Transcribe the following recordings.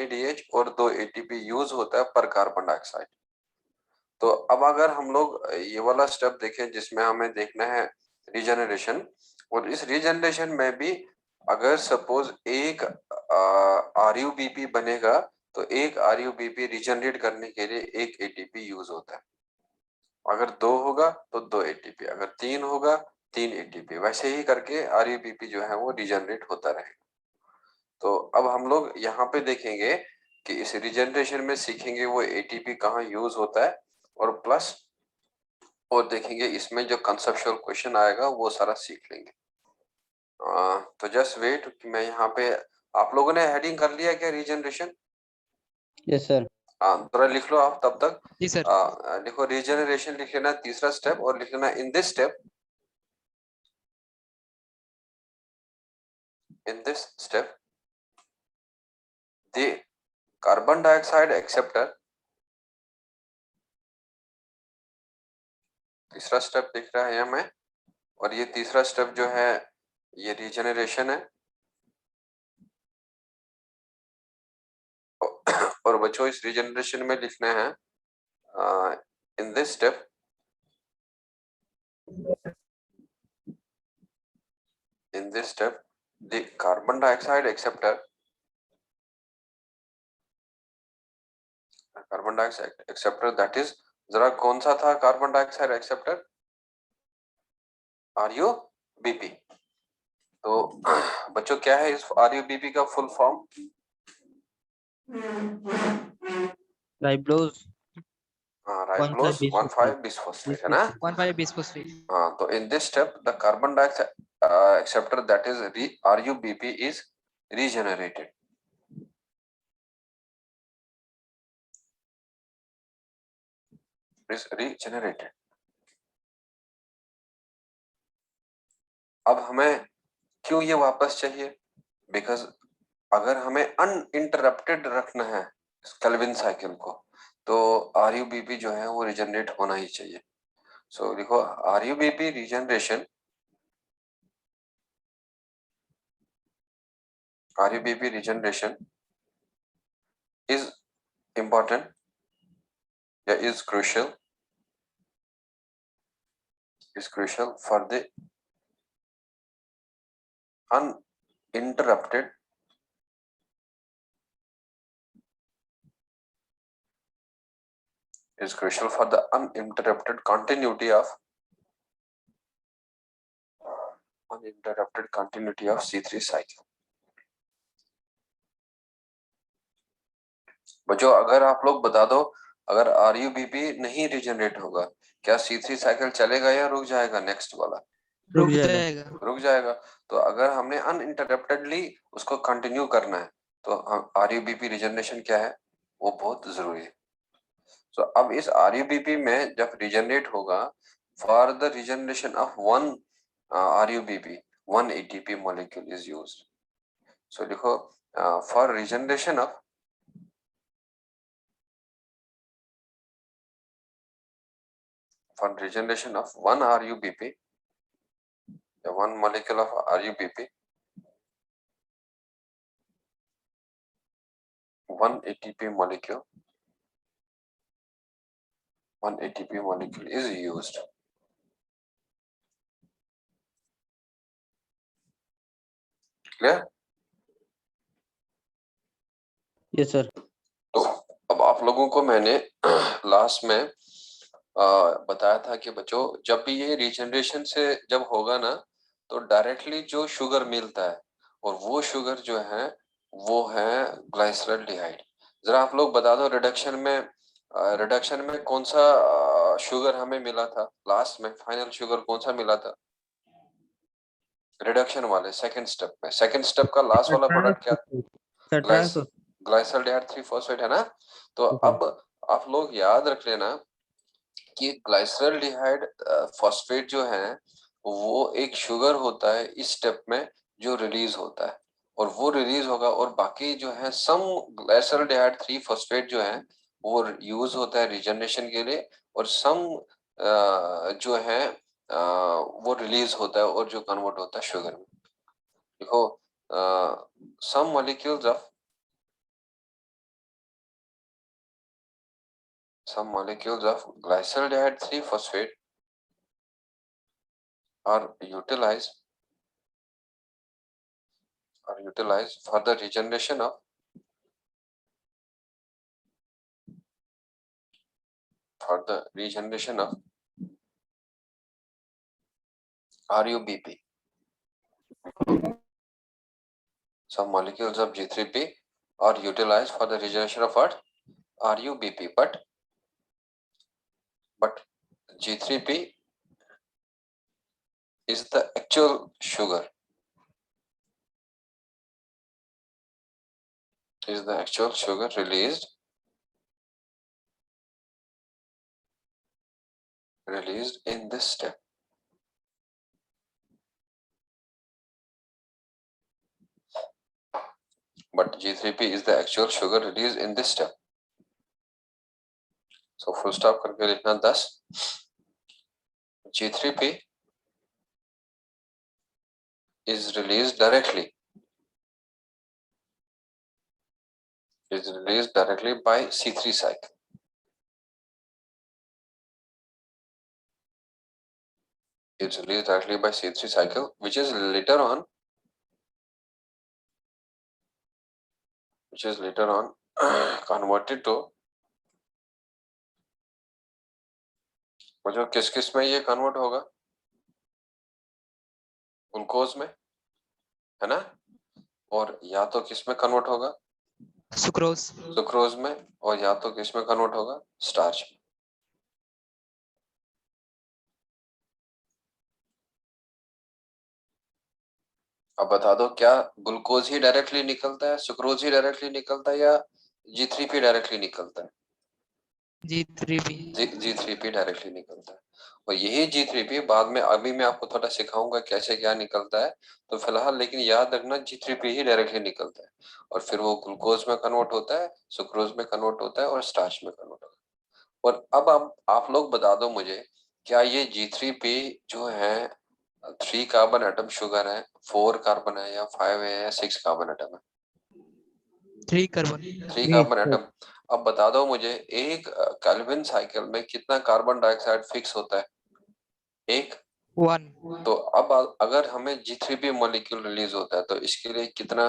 NADH और 2 ATP use होता है पर कार्बन डाइऑक्साइड। तो अब अगर हम लोग ये वाला स्टेप देखें जिसमें हमें देखना है रीजनरेशन, और इस रीजनरेशन में भी अगर सपोज एक RUBP बनेगा तो एक RUBP रीजनरेट करने के लिए एक ATP यूज होता है। अगर 2 होगा तो 2 ATP, अगर 3 होगा 3 ATP, वैसे ही करके RUBP जो है वो रीजनरेट होता रहेगा। तो अब हम लोग यहाँ पे देखेंगे कि इस रीजनरेशन में सीखेंगे वो ATP कहाँ यूज होता है, और प्लस और देखेंगे इसमें जो कंसेप्चुअल क्वेश्चन आएगा वो सारा सीख लेंगे। तो जस्ट वेट कि मैं यहाँ पे, आप लोगों ने हेडिंग कर लिया क्या रीजनरेशन? Yes sir. थोड़ा लिख लो आप तब तक। जी सर। लिखो रीजनरेशन, लिख लेना तीसरा स्टेप, और लिख लेना in this step, in this step the carbon dioxide acceptor, तीसरा स्टेप दिख रहा है हमें, और ये तीसरा स्टेप जो है ये रीजनरेशन है। और बच्चों इस रीजनरेशन में लिखना है in this step the carbon dioxide acceptor, that is, जरा कौन सा था कार्बन डाइऑक्साइड एक्सेप्टर? RUBP। तो बच्चों क्या है इस RUBP का full form? Ribose ribose 1,5 bisphosphate है ना? 1,5 बिसफॉस्फेट। हाँ, तो in this step the carbon dioxide acceptor, that is RUBP, is regenerated. अब हमें क्यों ये वापस चाहिए? बिकॉज अगर हमें अनइंटरप्टेड रखना है केल्विन साइकिल को, तो RUBP जो है वो रिजनरेट होना ही चाहिए। सो देखो RUBP regeneration, is important, is crucial for the uninterrupted continuity of C3 cycle। बच्चों अगर आप लोग बता दो, अगर RUBP नहीं रिजनरेट होगा, क्या C3 साइकिल चलेगा या रुक जाएगा? नेक्स्ट वाला रुक जाएगा। तो अगर हमने अनइंटरप्टेडली उसको कंटिन्यू करना है तो RUBP रिजनरेशन क्या है, वो बहुत जरूरी है। तो अब इस RUBP में जब रिजनरेट होगा, for the regeneration of one RUBP 1 ATP molecule is used। सो लिखो for regeneration of one RUBP, one molecule of RUBP, 1 ATP molecule is used। Clear? Yes sir. तो अब आप लोगों को मैंने लास्ट में बताया था कि बच्चों जब भी ये रिजनरेशन से जब होगा ना, तो डायरेक्टली जो शुगर मिलता है, और वो शुगर जो है वो है ग्लाइसरॉल्डिहाइड। जरा आप लोग बता दो रिडक्शन में कौन सा शुगर हमें मिला था लास्ट में? फाइनल शुगर कौन सा मिला था रिडक्शन वाले सेकंड स्टेप का लास्ट वाला प्रोडक्ट क्या? ग्लाइसरॉल्डिहाइड 3-फॉस्फेट है ना? तो अब आप लोग याद रख लेना कि ग्लाइसरॉल्डिहाइड फॉस्फेट जो है वो एक शुगर होता है इस स्टेप में जो रिलीज होता है, और वो रिलीज होगा, और बाकी जो है सम ग्लाइसरॉल्डिहाइड 3-फॉस्फेट जो है वो यूज होता है रिजनरेशन के लिए, और सम जो है वो रिलीज होता है और जो कन्वर्ट होता है शुगर में। देखो some molecules of some molecules of glyceraldehyde 3-phosphate are utilized for the regeneration of RUBP. Some molecules of G3P are utilized for the regeneration of what? RUBP, but G3P is the actual sugar. Released in this step. But G3P is the actual sugar released in this step. So full stop करके लिखना 10. G3P is released directly by C3 cycle. It's released directly by C3 cycle, which is later on converted to, मतलब किस में ये convert होगा? Glucose में, है ना? और या तो किस में कन्वर्ट होगा? सुक्रोज में, और या तो किस में कन्वर्ट होगा? स्टार्च में. अब बता दो, क्या ग्लूकोज ही डायरेक्टली निकलता है, सुक्रोज ही डायरेक्टली निकलता है, या G3P डायरेक्टली निकलता है? G3P डायरेक्टली निकलता है. और यही G3P बाद में, अभी मैं आपको थोड़ा सिखाऊंगा कैसे क्या निकलता है. तो फिलहाल लेकिन याद रखना G3P ही डायरेक्टली निकलता है, और फिर वो ग्लूकोज में कन्वर्ट होता है, सुक्रोज में कन्वर्ट होता है, और स्टार्च में कन्वर्ट होता है. और अब आप लोग बता दो मुझे, क्या ये G3P जो है 3 कार्बन एटम शुगर है, 4 कार्बन है, या 5 है, या 6 कार्बन एटम है? 3 कार्बन एटम. अब बता दो मुझे, एक केल्विन साइकिल में कितना कार्बन डाइऑक्साइड फिक्स होता है? 1. तो अब अगर हमें G3P मॉलिक्यूल रिलीज होता है, तो इसके लिए कितना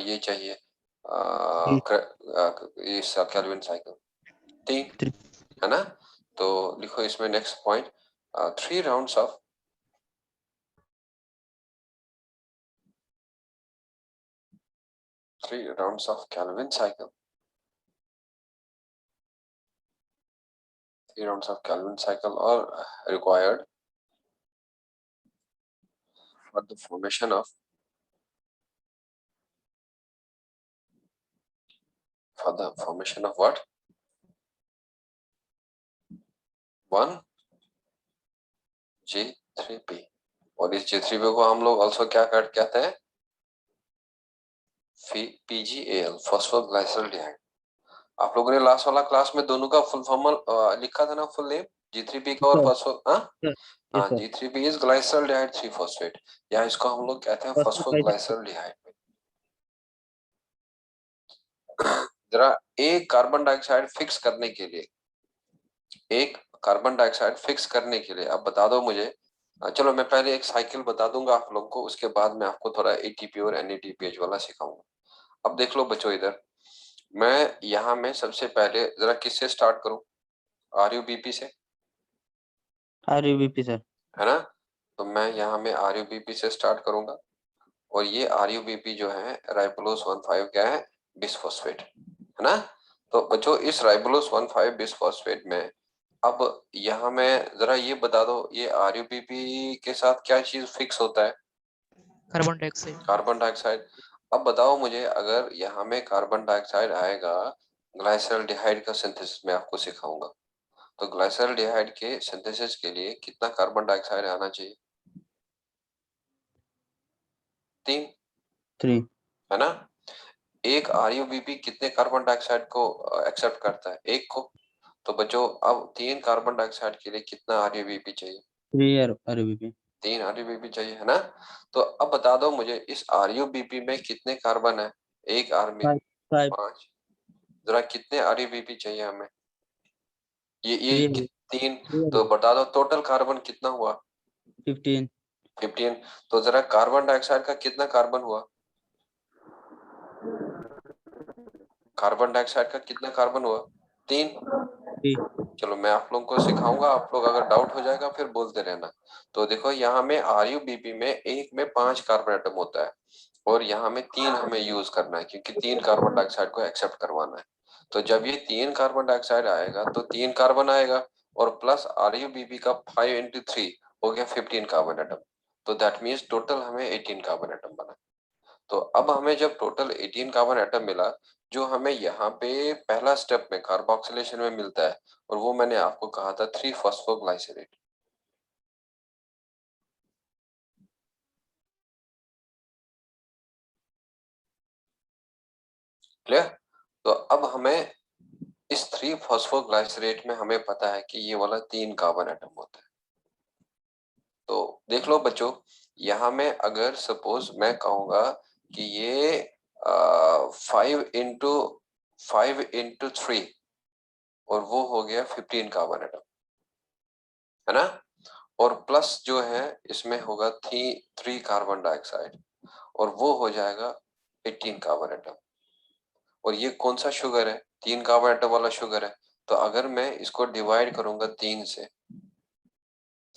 ये चाहिए, इस केल्विन साइकिल? 3, है ना? तो लिखो इसमें next point, 3 rounds of Kelvin cycle. 3 rounds of Kelvin cycle are required for the formation of what? 1 G3P. और इस G3P को हम लोग also क्या कहते हैं? PGAL, फॉस्फोग्लाइसरल्डिहाइड. आप लोगों ने लास्ट वाला क्लास में दोनों का फुल फॉर्म लिखा था ना, फुल नेम G3P का और फॉस्फो, हाँ, G3P इज ग्लाइसरल्डिहाइड 3-फॉस्फेट, या इसको हम लोग कहते हैं फॉस्फोग्लाइसरल्डिहाइड. जरा एक कार्बन डाइऑक्साइड फिक्स करने के लिए अब बता दो मुझे. चलो मैं पहले एक साइकिल बता दूंगा आप लोगों को, उसके बाद मैं आपको थोड़ा ATP और NADPH वाला सिखाऊंगा. अब देख लो बच्चों, इधर मैं यहाँ में सबसे पहले जरा किससे स्टार्ट करूं? RUBP से. RUBP सर, है ना? तो मैं यहाँ में RUBP से स्टार्ट करूंगा, और ये RUBP जो है राइबोलोस 1,5 क्या है? बिसफॉस्फेट, है ना? तो बच्चों इस राइबोलोस 1,5 बिसफॉस्फेट में अब यहाँ में जरा ये बता दो, ये RUBP के साथ क्या चीज फिक्स होता है? Carbon dioxide. अब बताओ मुझे, अगर यहाँ में कार्बन डाइऑक्साइड आएगा, ग्लाइसरल्डिहाइड का सिंथेसिस मैं आपको सिखाऊंगा, तो ग्लाइसरल्डिहाइड के सिंथेसिस के लिए कितना कार्बन डाइऑक्साइड आना चाहिए? 3, है ना? एक RUBP कितने कार्बन डाइऑक्साइड को एक्सेप्ट करता है? 1 को. तो बच्चों अब 3 कार्बन डाइऑक्साइड के लिए कितना RUBP चाहिए? 3 RUBP चाहिए, है ना? तो अब बता दो मुझे, इस RUBP में कितने कार्बन है? 1 RB 5. जरा कितने RUBP चाहिए हमें? Three, 3, three, तो बता दो टोटल कार्बन कितना हुआ? 15, 15। तो जरा कार्बन डाइऑक्साइड का कितना कार्बन हुआ? कार्बन डाइऑक्साइड का कितना कार्बन हुआ? 3। 3, चलो मैं आप लोगों को सिखाऊंगा, आप लोग अगर डाउट हो जाएगा फिर बोलते रहना। तो देखो यहाँ में RUBP में एक में 5 कार्बन एटम होता है और यहाँ में 3 हमें यूज करना है क्योंकि 3 कार्बन डाइऑक्साइड को एक्सेप्ट करवाना है। तो जब ये 3 कार्बन डाइऑक्साइड आएगा तो 3 कार्बन आएगा और प्लस RUBP का 5 into 3 हो गया 15 कार्बन एटम। तो दैट मीन्स टोटल हमें 18 कार्बन एटम बना। तो अब हमें जब टोटल 18 कार्बन एटम मिला, जो हमें यहाँ पे पहला स्टेप में कार्बोक्सिलेशन में मिलता है, और वो मैंने आपको कहा था 3 फॉस्फोग्लाइसरेट। क्लियर? तो अब हमें इस 3 फॉस्फोग्लाइसरेट में हमें पता है कि ये वाला 3 कार्बन एटम होता है। तो देख लो बच्चों, यहाँ में अगर सपोज मैं कहूंगा कि ये 5 into 3 और वो हो गया 15 कार्बन एटम, है ना? और प्लस जो है इसमें होगा 3 कार्बन डाइऑक्साइड और वो हो जाएगा 18 कार्बन एटम। और ये कौन सा शुगर है? 3 कार्बन एटम वाला शुगर है। तो अगर मैं इसको डिवाइड करूंगा 3 से,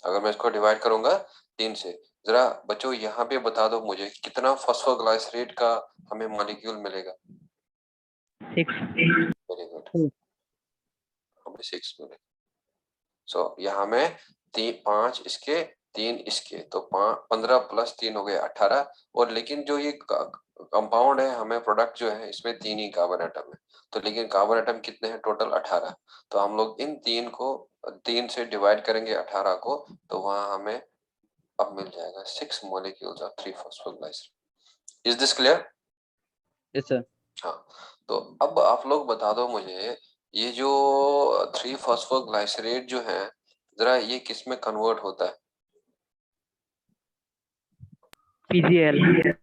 अगर मैं इसको डिवाइड करूंगा 3 से, जरा बच्चों यहाँ पे बता दो मुझे कितना फॉस्फोग्लाइसरेट का हमें मॉलिक्यूल मिलेगा? 6, वेरी गुड, हमें 6 मिलेगा। सो यहाँ में 5 इसके 3 इसके, तो 15 प्लस 3 हो गए 18। और लेकिन जो ये कंपाउंड है, हमें प्रोडक्ट जो है इसमें 3 ही कार्बन एटम है, तो लेकिन कार्बन एटम कितने हैं टोटल? 18। तो हम लोग इन 3 से डिवाइड करेंगे 18 को, तो वहां हमें अब मिल जाएगा 6 molecules of 3 phosphoglycerate. Is this clear? yes sir. हाँ। तो अब आप लोग बता दो मुझे, ये जो 3 फॉस्फोग्लाइसरेट जो है, जरा ये किस में कन्वर्ट होता है? PGL,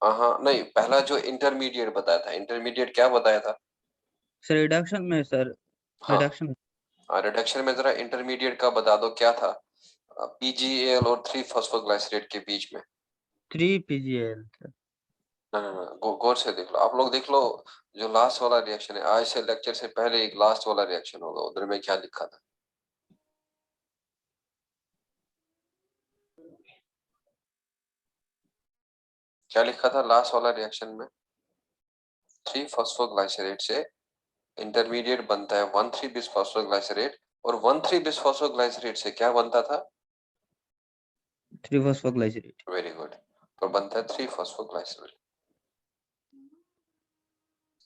हाँ नहीं, पहला जो इंटरमीडिएट बताया था, इंटरमीडिएट क्या बताया था? सर रिडक्शन में सर, हाँ, रिडक्शन रिडक्शन में जरा इंटरमीडिएट का बता दो क्या था? PGAL और 3 फॉस्फोग्लाइसरेट के बीच में। 3 PGL सर. ना ना ना, गौर से देख लो, आप लोग देख लो, जो लास्ट वाला रिएक्शन है, आज से लेक्चर से पहले एक लास्ट वाला रिएक्शन होगा, उधर में क्या लिखा था? क्या लिखा था लास्ट वाला रिएक्शन में? 3 फॉस्फोग्लाइसरेट से इंटरमीडिएट बनता है 1,3 बिस फॉस्फोग्लाइसरेट, और 1,3 बिस फॉस्फोग्लाइसरेट से क्या बनता था? 3 phosphoglycerate. Very good. और बनता है 3 फॉस्फोग्लाइसरेट,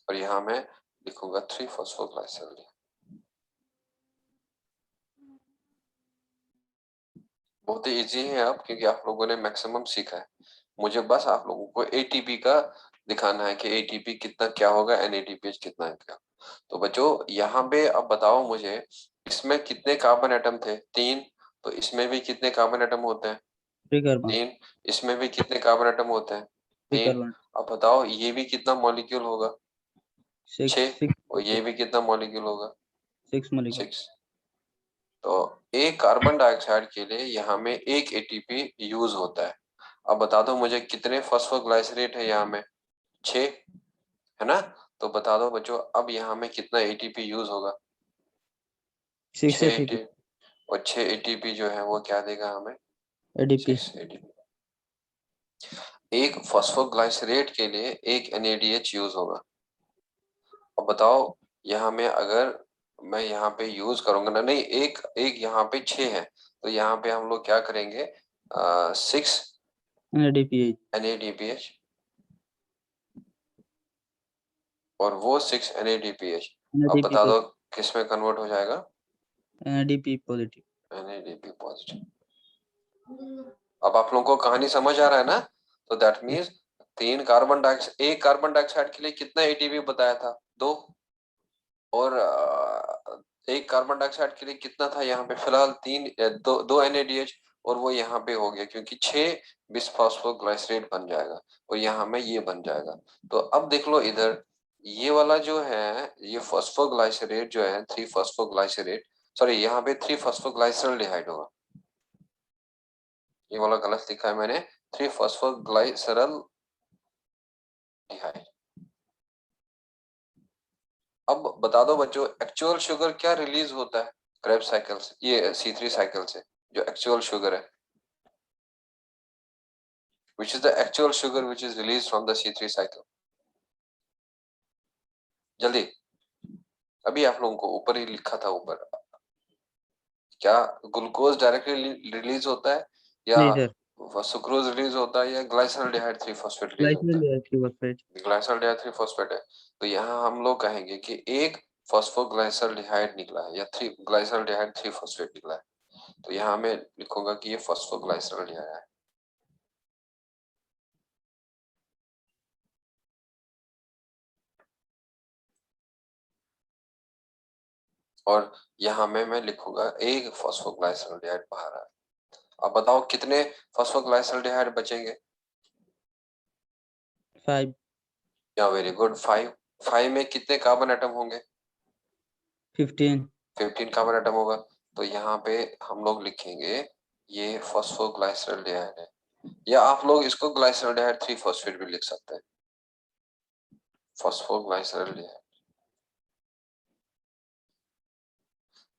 और यहाँ मैं लिखूंगा 3 फॉस्फोग्लाइसरेट। बहुत ही इजी है अब, क्योंकि आप लोगों ने मैक्सिमम सीखा है। मुझे बस आप लोगों को ATP का दिखाना है कि ATP कितना क्या होगा, NADPH कितना है क्या। तो बच्चों यहाँ पे अब बताओ मुझे, इसमें कितने कार्बन एटम थे? 3। तो इसमें भी कितने कार्बन एटम होते हैं? 3 carbon, 3। इसमें भी कितने कार्बन एटम होते हैं? 3 3। carbon, अब बताओ ये भी कितना मॉलिक्यूल होगा? 6, 6। 6, और ये भी कितना मॉलिक्यूल होगा? 6 molecule. 6। तो एक कार्बन डाइऑक्साइड के लिए यहाँ में एक ATP यूज होता है। अब बता दो मुझे कितने फॉस्फोग्लाइसरेट है यहाँ में? 6, है ना? तो बता दो बच्चों अब यहाँ में कितना ATP यूज होगा? 6 6 ATP, ATP। और 6 ATP जो है वो क्या देगा हमें? ADP. 6 ATP। एक फॉस्फोग्लाइसरेट के लिए एक NADH यूज होगा। अब बताओ यहाँ में अगर मैं यहाँ पे यूज करूंगा ना, नहीं, एक एक यहाँ पे 6 है, तो यहाँ पे हम लोग क्या करेंगे? 6 NADPH, NADPH, और वो 6 NADPH। अब NADP बता दो positive, किस में कन्वर्ट हो जाएगा? NADP positive. NADP positive. अब आप लोगों को कहानी समझ आ रहा है ना? तो दैट मीन्स 3 कार्बन डाइऑक्साइड, एक कार्बन डाइऑक्साइड के लिए कितना ATP बताया था? 2। और एक कार्बन डाइऑक्साइड के लिए कितना था यहाँ पे? फिलहाल 2 NADH, और वो यहाँ पे हो गया क्योंकि 6 बिसफॉस्फोग्लाइसरेट बन जाएगा, और यहाँ में ये बन जाएगा। तो अब देख लो इधर, ये वाला जो है, ये फॉस्फोग्लाइसरेट जो है 3 फॉस्फोग्लाइसरेट, सॉरी, यहाँ पे 3-फॉस्फोग्लाइसरल्डिहाइड होगा, ये वाला गलत लिखा है मैंने, 3-फॉस्फोग्लाइसरल्डिहाइड। अब बता दो बच्चों, एक्चुअल शुगर क्या रिलीज होता है क्रेब्स साइकिल से, ये C3 साइकिल से, जो एक्चुअल शुगर है, which is the actual sugar which is released from the C3 cycle? जल्दी, अभी आप लोगों को ऊपर ही लिखा था, ऊपर क्या ग्लूकोज डायरेक्टली रिलीज होता है या नहीं सर, सुक्रोज रिलीज होता है या ग्लाइसरल्डिहाइड 3-फॉस्फेट रिलीज होता है? ग्लाइसरॉल ग्लाइसरल्डिहाइड 3-फॉस्फेट है, तो यहाँ हम लोग कहेंगे कि एक फॉस्फोग्लाइसरल्डिहाइड निकला है या 3 ग्लाइसरल्डिहाइड 3-फॉस्फेट निकला है, तो यहाँ मैं लिखूंगा कि ये फॉस्फोग्लाइसरल्डिहाइड है। और यहाँ मैं लिखूंगा एक फॉस्फोग्लाइसरल्डिहाइड बाहर है। अब बताओ कितने फॉस्फोग्लाइसरल्डिहाइड बचेंगे? 5, या वेरी गुड, 5। 5 में कितने कार्बन एटम होंगे? 15, 15 कार्बन एटम होगा, तो यहाँ पे हम लोग लिखेंगे ये फॉस्फोग्लाइसरल्डिहाइड है, या आप लोग इसको ग्लाइसरल्डिहाइड 3-फॉस्फेट भी लिख सकते हैं, फॉस्फोग्लाइसरल्डिहाइड।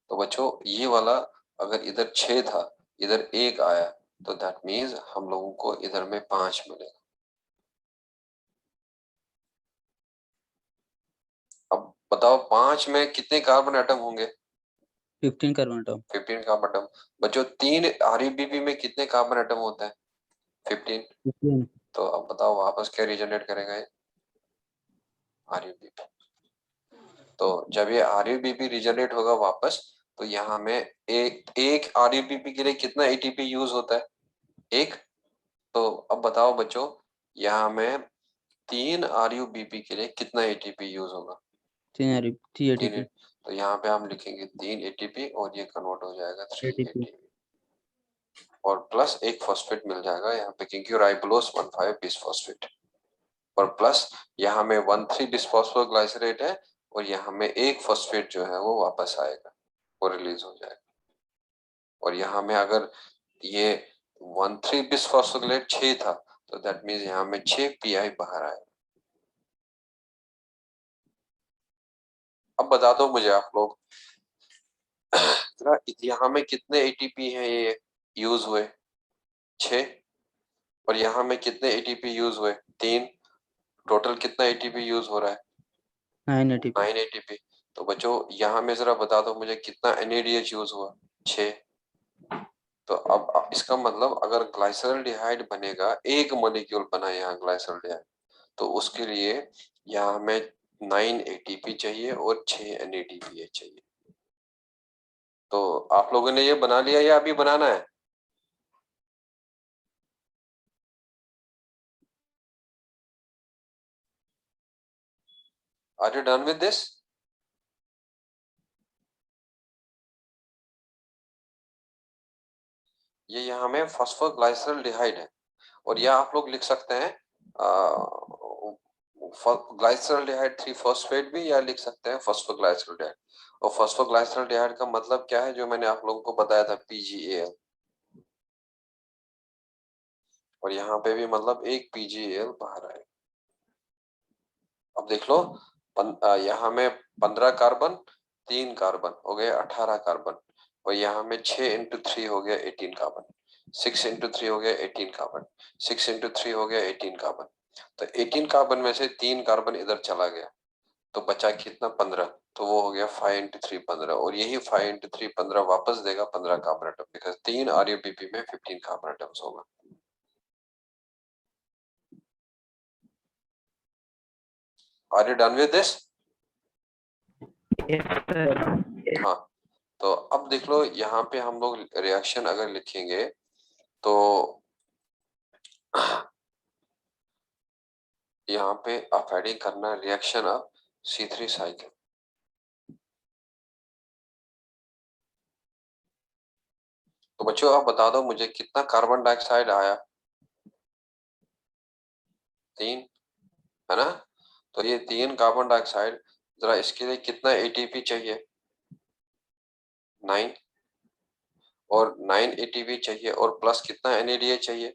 तो बच्चों ये वाला अगर इधर 6 था, इधर 1 आया, तो दैट मीन्स हम लोगों को इधर में 5 मिलेगा। अब बताओ 5 में कितने कार्बन एटम होंगे? 15 कार्बन एटम। 15 carbon atom. बच्चों 3 RUBP में कितने कार्बन एटम होते हैं? 15। 15, तो अब बताओ वापस क्या रीजनरेट करेगा ये? RUBP। तो जब ये RUBP रीजनरेट होगा वापस, तो यहाँ में एक RUBP के लिए कितना ATP यूज होता है? एक। तो अब बताओ बच्चों, यहाँ में 3 RUBP के लिए कितना ATP यूज होगा? 3 3। ATP। तो यहाँ पे हम लिखेंगे 3 ATP और ये कन्वर्ट हो जाएगा 3 ATP। ATP, और प्लस एक फॉस्फेट मिल जाएगा यहाँ पे, क्योंकि राइबोलोस 1,5 बिसफॉस्फेट, और प्लस यहाँ में 1,3 बिसफॉस्फोग्लाइसरेट है, और यहाँ में एक फॉस्फेट जो है वो वापस आएगा, वो रिलीज हो जाएगा। और यहाँ में अगर ये 1,3 बिसफॉस्फोग्लाइट 6 था, तो दैट मीन्स यहाँ में 6 PI बाहर आएगा। अब बता दो मुझे आप लोग, यहाँ में कितने ATP हैं ये यूज हुए? 6। और यहाँ में कितने ATP यूज हुए? 3। टोटल कितना ATP यूज हो रहा है? 9 ATP। 9 ATP। तो बच्चों यहाँ में जरा बता दो मुझे कितना NADH यूज हुआ? 6। तो अब इसका मतलब अगर ग्लाइसरल्डिहाइड बनेगा, एक मॉलिक्यूल बना यहाँ ग्लाइसरल्डिहाइड, तो उसके लिए यहाँ हमें 9 ATP चाहिए और 6 NADPH चाहिए। तो आप लोगों ने ये बना लिया या अभी बनाना है? Are you done with this? ये यहाँ में फॉस्फोग्लाइसरल्डिहाइड है, और यह आप लोग लिख सकते हैं ग्लाइसरल्डिहाइड 3-फॉस्फेट भी, या लिख सकते हैं फॉस्फोग्लाइसरल्डिहाइड। और फॉस्फोग्लाइसरल्डिहाइड का मतलब क्या है, जो मैंने आप लोगों को बताया था, PgAl। और यहाँ पे भी मतलब एक PgAl बाहर आए। अब देख लो, यहाँ में 15 कार्बन, 3 कार्बन हो गए 18 कार्बन, और यहाँ में 6 इंटू 3 हो गया 18 कार्बन, 6 इंटू 3 हो गया 18 कार्बन, 6 इंटू 3 हो गया 18 कार्बन। तो 18 कार्बन में से 3 कार्बन इधर चला गया, तो बचा कितना? 15। तो वो हो गया 5 इंटू 3 15, और यही 5 इंटू 3 15 वापस देगा 15 कार्बन एटम, बिकॉज 3 RUBP में 15 कार्बन एटम्स होगा। Are you done with this? हाँ, तो अब देख लो यहाँ पे हम लोग रिएक्शन अगर लिखेंगे, तो यहाँ पे आप एडिंग करना रिएक्शन ऑफ C3 साइकिल। तो बच्चों आप बता दो मुझे कितना कार्बन डाइऑक्साइड आया? 3, है ना? तो ये 3 कार्बन डाइऑक्साइड, जरा इसके लिए कितना ATP चाहिए? 9 और 9 ATP चाहिए और प्लस कितना NADH चाहिए?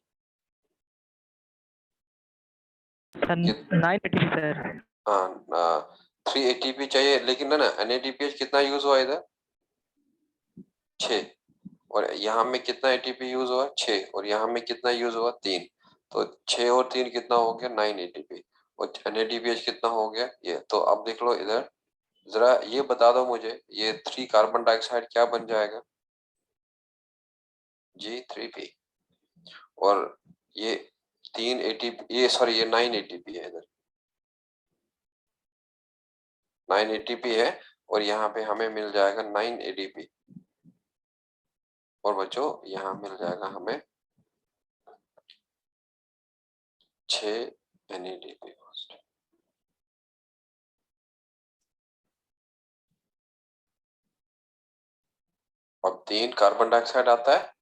Sir 9 ATP sir. हाँ 3 ATP चाहिए, लेकिन ना NADPH कितना यूज हुआ इधर? 6। और यहाँ में कितना ATP यूज हुआ? 6। और यहाँ में कितना यूज हुआ? 3। तो 6 और 3 कितना हो गया? 9 ATP। और NADPH कितना हो गया? ये। तो अब देख लो इधर, जरा ये बता दो मुझे, ये 3 कार्बन डाइऑक्साइड क्या बन जाएगा? G3P। और ये 3 ATP, ये सॉरी ये 9 ATP है इधर, 9 ATP है। और यहाँ पे हमें मिल जाएगा 9 ADP। और बच्चों यहाँ मिल जाएगा हमें 6 NADP। अब 3 कार्बन डाइऑक्साइड आता है,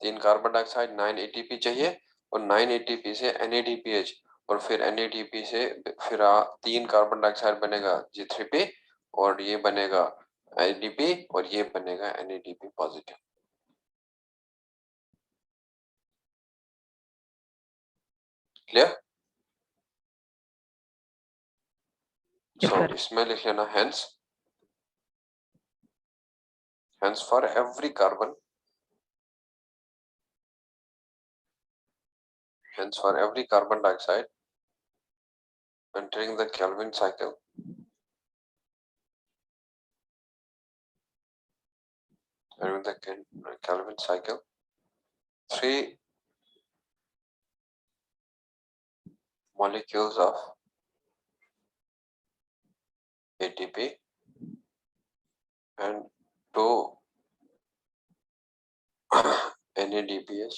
3 कार्बन डाइऑक्साइड 9 ATP चाहिए और 9 ATP से NADPH और फिर NADP से फिर 3 कार्बन डाइऑक्साइड बनेगा G3P और ये बनेगा ADP और ये बनेगा NADP पॉजिटिव। क्लियर? सो इसमें लिख लेना hence for every carbon, hence for every carbon dioxide entering the Calvin cycle, entering the Calvin cycle, 3 molecules of ATP and 2 NADPH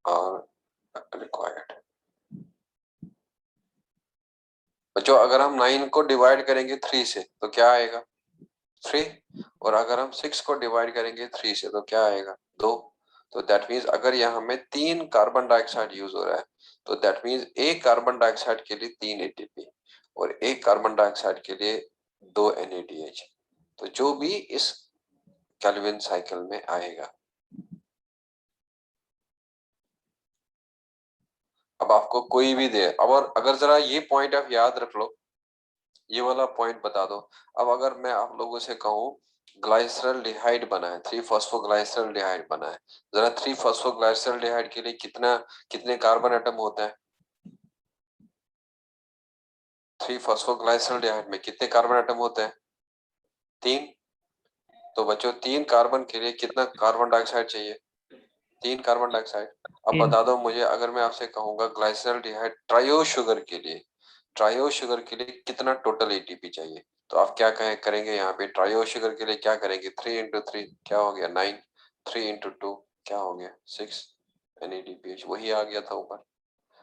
are required। बच्चों अगर हम 9 को डिवाइड करेंगे 3 से तो क्या आएगा? 3। और अगर हम 6 को डिवाइड करेंगे 3 से तो क्या आएगा? 2। तो दैट मीन्स अगर यहाँ में 3 कार्बन डाइऑक्साइड यूज हो रहा है तो दैट मीन्स एक कार्बन डाइऑक्साइड के लिए 3 ATP और एक कार्बन डाइऑक्साइड के लिए 2 NADH। तो जो भी इस कैल्विन साइकिल में आएगा। अब आपको कोई भी दे, और अगर जरा ये पॉइंट आप याद रख लो, ये वाला पॉइंट बता दो। अब अगर मैं आप लोगों से कहूं ग्लाइसरल्डिहाइड बना है, 3-फॉस्फोग्लाइसरल्डिहाइड बना है, जरा 3-फॉस्फोग्लाइसरल्डिहाइड के लिए कितने कार्बन एटम होते हैं? 3-फॉस्फोग्लाइसरल्डिहाइड में कितने कार्बन एटम होते हैं? 3। तो बच्चों 3 कार्बन के लिए कितना कार्बन डाइऑक्साइड चाहिए? 3 कार्बन डाइऑक्साइड। अब बता दो मुझे, अगर मैं आपसे कहूंगा ग्लाइसरल्डिहाइड ट्रायो शुगर के लिए, ट्रायो शुगर के लिए कितना टोटल ATP चाहिए, तो आप क्या करेंगे? यहाँ पे ट्रायो शुगर के लिए क्या करेंगे? 3 इंटू 3 क्या हो गया? 9। 3 इंटू 2 क्या हो गया? 6 NADPH, वही आ गया था ऊपर।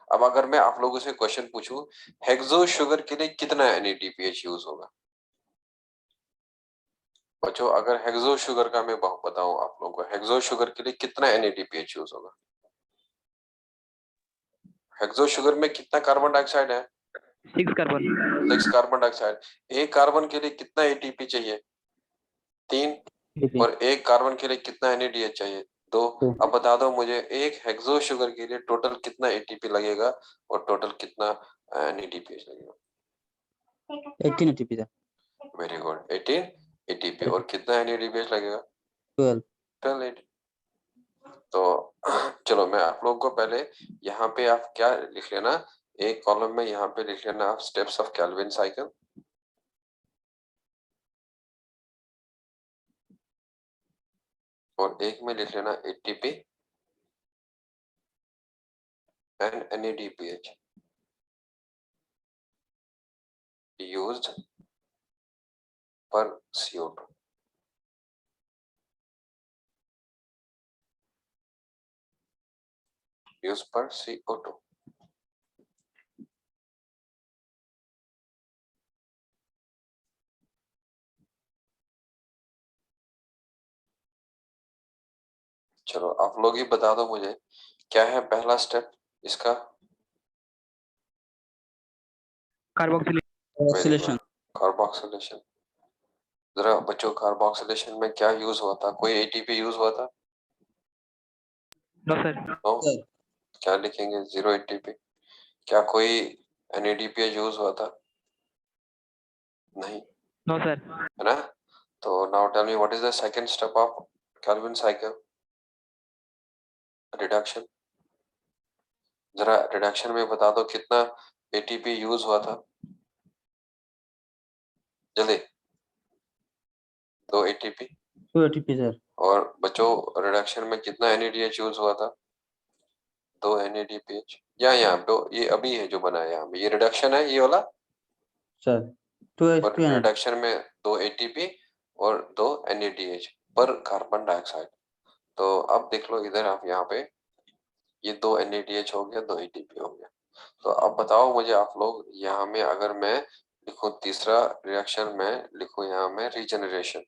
अब अगर मैं आप लोगों से क्वेश्चन पूछूं हेक्सो शुगर के लिए कितना NADPH यूज होगा? बच्चों अगर हेक्सो शुगर का मैं बताऊं आप लोगों को, हेक्सो शुगर के लिए कितना NADPH यूज होगा? हेक्सो शुगर में कितना कार्बन डाइऑक्साइड है? 6 कार्बन। 6 carbon dioxide. एक कार्बन के लिए कितना ATP चाहिए? 3। और एक कार्बन के लिए कितना NADH चाहिए? 2। अब बता दो मुझे एक हेक्सो शुगर के लिए टोटल कितना ATP लगेगा और टोटल कितना NADPH लगेगा? 18 ATP था। वेरी गुड, 18 ATP और कितना NADPH लगेगा? 12 ATP। तो चलो मैं आप लोगों को पहले यहाँ पे आप क्या लिख लेना, एक कॉलम में यहाँ पे लिख लेना आप स्टेप्स ऑफ कैल्विन साइकिल, और एक में लिख लेना ATP and NADPH used per CO2। Use पर CO2। चलो आप लोग ही बता दो मुझे क्या है पहला स्टेप इसका? कार्बोक्सिलेशन। कार्बोक्सिलेशन। जरा बच्चों कार्बोक्सिलेशन में क्या यूज हुआ था? कोई एटीपी यूज हुआ था? No sir. नो। क्या लिखेंगे? 0 एटीपी। क्या कोई NADPH यूज हुआ था? नहीं, नो सर। है ना? तो now tell me what is the second step of Calvin cycle? Reduction. जरा रिडक्शन में बता दो कितना एटीपी यूज हुआ था? जल्दी। 2 एटीपी। 2 ATP sir. और बच्चों रिडक्शन में कितना NADH यूज हुआ था? 2 NADPH। यहाँ पे ये अभी है जो बना है यहाँ पे, ये रिडक्शन है ये वाला। सर 2 और 2 रिडक्शन में 2 ATP और 2 NADH पर कार्बन डाइऑक्साइड। तो अब देख लो इधर आप यहाँ पे, ये 2 NADH हो गया, 2 ATP हो गया। तो अब बताओ मुझे आप लोग, यहाँ में अगर मैं लिखूं तीसरा रिएक्शन में लिखूं यहाँ में रीजनरेशन।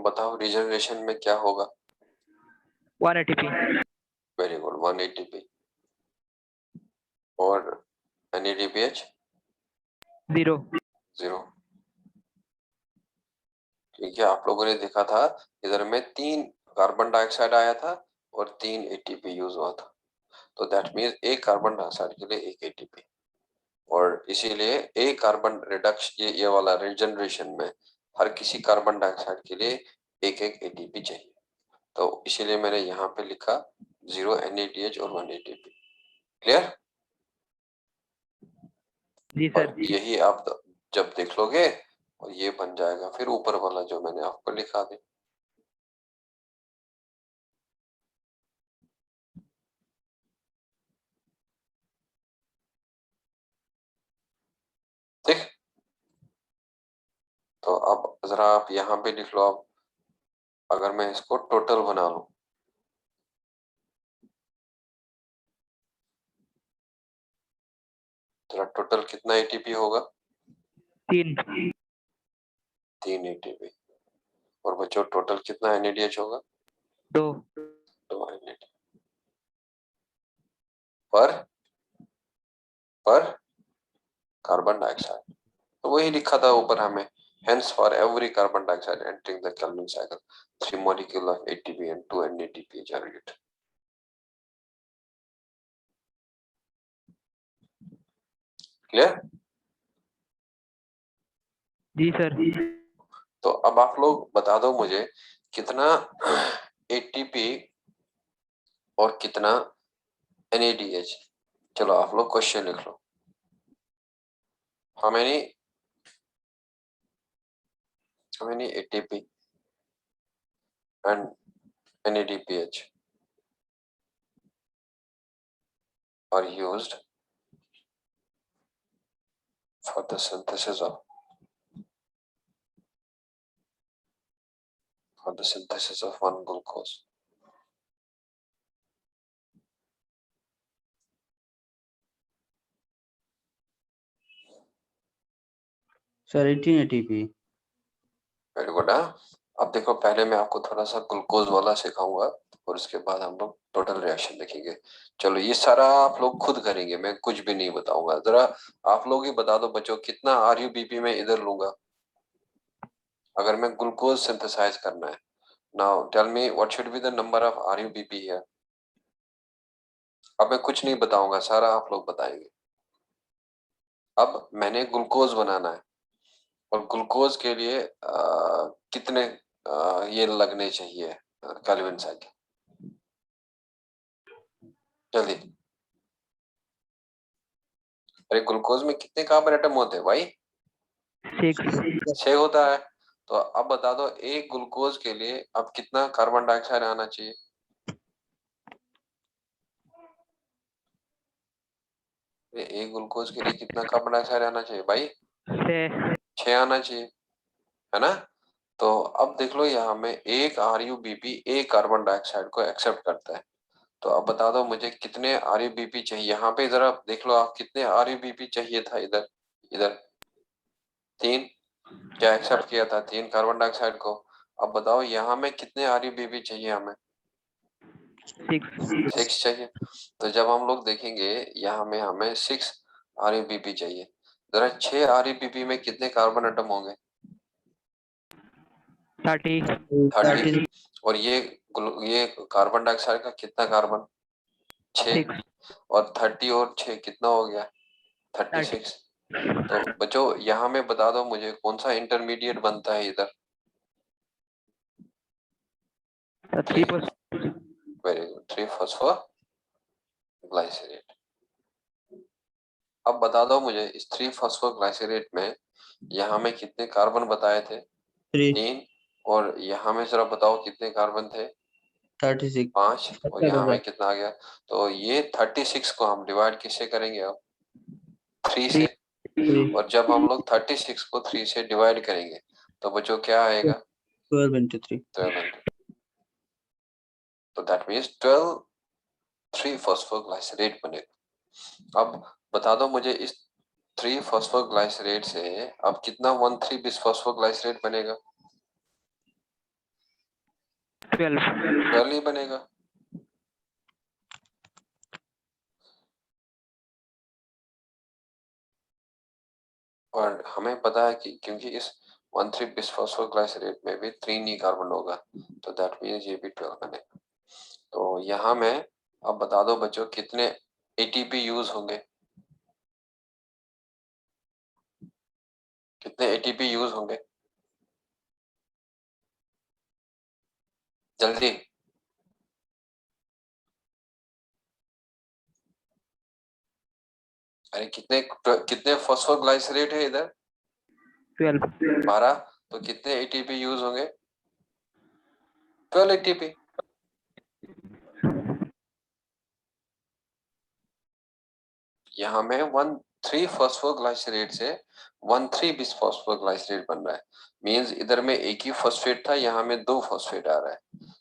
बताओ रीजनरेशन में क्या होगा? 1 ATP। Very good, 1 ATP। और NADPH 0। 0। क्योंकि आप लोगों ने देखा था इधर में 3 कार्बन डाइऑक्साइड आया था और 3 ATP यूज हुआ था। तो दैट मीन्स एक कार्बन डाइऑक्साइड के लिए 1 ATP। और इसीलिए एक कार्बन रिडक्शन, ये वाला रीजनरेशन में हर किसी कार्बन डाइऑक्साइड के लिए एक एक ATP चाहिए। तो इसीलिए मैंने यहाँ पे लिखा 0 NADH और 1 ATP। क्लियर? जी और सर। यही आप जब देख लोगे और ये बन जाएगा फिर ऊपर वाला जो मैंने आपको लिखा दिया। ठीक। तो अब जरा आप यहाँ पे लिख लो। अब अगर मैं इसको टोटल बना लूं, जरा टोटल कितना ATP होगा? 3। 3 ATP। और बच्चों टोटल कितना NADH होगा? 2। 2 NADH पर कार्बन डाइऑक्साइड। तो वही लिखा था ऊपर हमें, hence for every carbon dioxide entering the Calvin cycle 3 molecule of ATP and 2 NADP generated। Clear? जी सर। तो अब आप लोग बता दो मुझे कितना ATP और कितना NADH। चलो आप लोग क्वेश्चन लिख लो। how many ATP and NADPH are used for the synthesis of one glucose? Sir 18 ATP। Very good. अब देखो पहले मैं आपको थोड़ा सा ग्लूकोज वाला सिखाऊंगा और उसके बाद हम लोग टोटल रिएक्शन देखेंगे। चलो ये सारा आप लोग खुद करेंगे, मैं कुछ भी नहीं बताऊंगा। जरा आप लोग ही बता दो बच्चों कितना RUBP में इधर लूंगा अगर मैं ग्लूकोज सिंथेसाइज करना है। Now tell me what should be the number of RUBP here. अब मैं कुछ नहीं बताऊंगा, सारा आप लोग बताएंगे। अब मैंने ग्लूकोज बनाना है और ग्लूकोज के लिए कितने ये लगने चाहिए केल्विन साइकिल? जल्दी। अरे ग्लूकोज में कितने कार्बन एटम होते हैं भाई? 6। 6 होता है। तो अब बता दो एक ग्लूकोज के लिए अब कितना कार्बन डाइऑक्साइड आना चाहिए? एक ग्लूकोज के लिए कितना कार्बन डाइऑक्साइड आना चाहिए भाई? 6। 6 आना चाहिए, है ना? तो अब देख लो यहाँ में एक RUBP एक कार्बन डाइऑक्साइड को एक्सेप्ट करता है। तो अब बता दो मुझे कितने RUBP चाहिए? यहाँ पे जरा देख लो आप कितने RUBP चाहिए था इधर? इधर 3। क्या एक्सेप्ट किया था? 3 कार्बन डाइऑक्साइड को। अब बताओ यहाँ में कितने RUBP चाहिए हमें? 6। 6 चाहिए। तो जब हम लोग देखेंगे यहाँ में हमें 6 RUBP चाहिए। जरा 6 RePP में कितने कार्बन एटम होंगे? 30 30। और ये कार्बन डाइऑक्साइड का कितना कार्बन? 6। 6 और 30 और 6 कितना हो गया? 36। तो बच्चों यहाँ में बता दो मुझे कौन सा इंटरमीडिएट बनता है इधर? 3 वेरी गुड, 3 फॉस्फोग्लाइसरेट। अब बता दो मुझे इस 3 फॉस्फोग्लाइसरेट में यहाँ में कितने कार्बन बताए थे? 3। और यहाँ में जरा बताओ कितने कार्बन थे? 36 5। और यहाँ होगा। में कितना आ गया? तो ये 36 को हम डिवाइड किससे करेंगे अब? 3 से। और जब हम लोग 36 को 3 से डिवाइड करेंगे तो बच्चों क्या आएगा? 12 into 3 12। तो दैट मीन्स 12 3 फॉस्फोग्लाइसरेट बनेगा। अब बता दो मुझे इस 3 फॉस्फोग्लाइसरेट से अब कितना 1,3 बिसफॉस्फोग्लाइसरेट बनेगा? 12 ही बनेगा। और हमें पता है कि क्योंकि इस 1,3 बिसफॉस्फोग्लाइसरेट में भी 3 ही कार्बन होगा तो दैट मीन्स ये भी 12 बनेगा। तो यहाँ में अब बता दो बच्चों कितने ATP यूज होंगे? कितने ATP यूज होंगे? जल्दी। अरे कितने फॉस्फोग्लाइसरेट है इधर? 12। तो कितने ATP यूज होंगे? 12 ATP। यहाँ में 1,3 फॉस्फोग्लाइसरेट से 1,3 बिसफॉस्फोग्लाइसरेट बन रहा है। मींस इधर में एक ही फॉस्फेट था, यहाँ में 2 फॉस्फेट आ रहा है।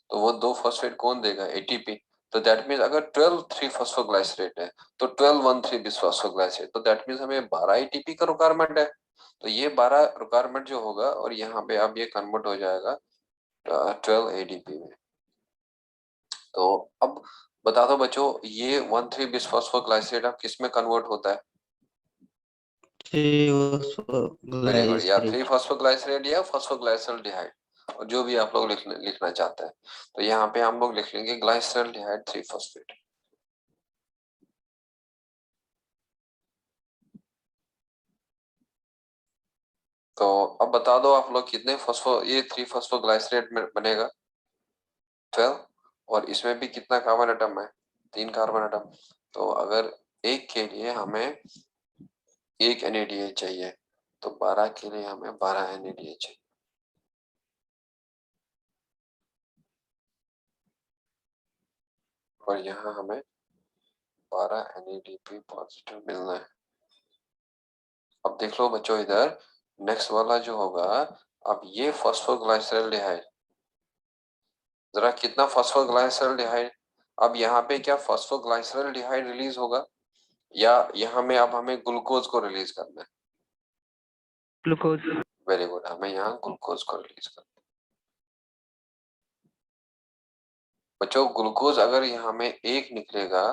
तो वो 2 फॉस्फेट कौन देगा? ATP। तो दैट मीन्स अगर 12 3 फॉस्फोग्लाइसरेट है तो 12 1,3 बिसफॉस्फोग्लाइसरेट, तो दैट मीन्स हमें 12 ATP का रिक्वायरमेंट है। तो ये 12 रिक्वायरमेंट जो होगा और यहाँ पे अब ये कन्वर्ट हो जाएगा 12 ADP में। तो अब बता दो बच्चों ये 1,3 बिसफॉस्फोग्लाइसरेट अब किस में कन्वर्ट होता है? वेरी गुड, या 3 फॉस्फोग्लाइसरेट या फॉस्फोग्लाइसल्डिहाइड, और जो भी आप लोग लिखना चाहते हैं। तो यहाँ पे हम लोग लिख लेंगे ग्लाइसल्डिहाइड 3 फॉस्फेट। तो अब बता दो आप लोग कितने ये 3 फॉस्फोग्लाइसरेट में बनेगा? 12। और इसमें भी कितना कार्बन एटम है? 3 कार्बन एटम। तो अगर एक के लिए हमें एक NADH चाहिए तो 12 के लिए हमें 12 NADH चाहिए। और यहाँ हमें 12 NADP पॉजिटिव मिलना है। अब देख लो बच्चों इधर नेक्स्ट वाला जो होगा, अब ये फॉस्फोग्लाइसल्डिहाइड, जरा कितना फॉस्फोग्लाइसल्डिहाइड, अब यहाँ पे क्या फॉस्फोग्लाइसल्डिहाइड रिलीज होगा या यहाँ में अब हमें ग्लूकोज को रिलीज करना है? ग्लूकोज। वेरी गुड, हमें यहाँ ग्लूकोज को रिलीज करना है। बच्चों ग्लूकोज अगर यहाँ में एक निकलेगा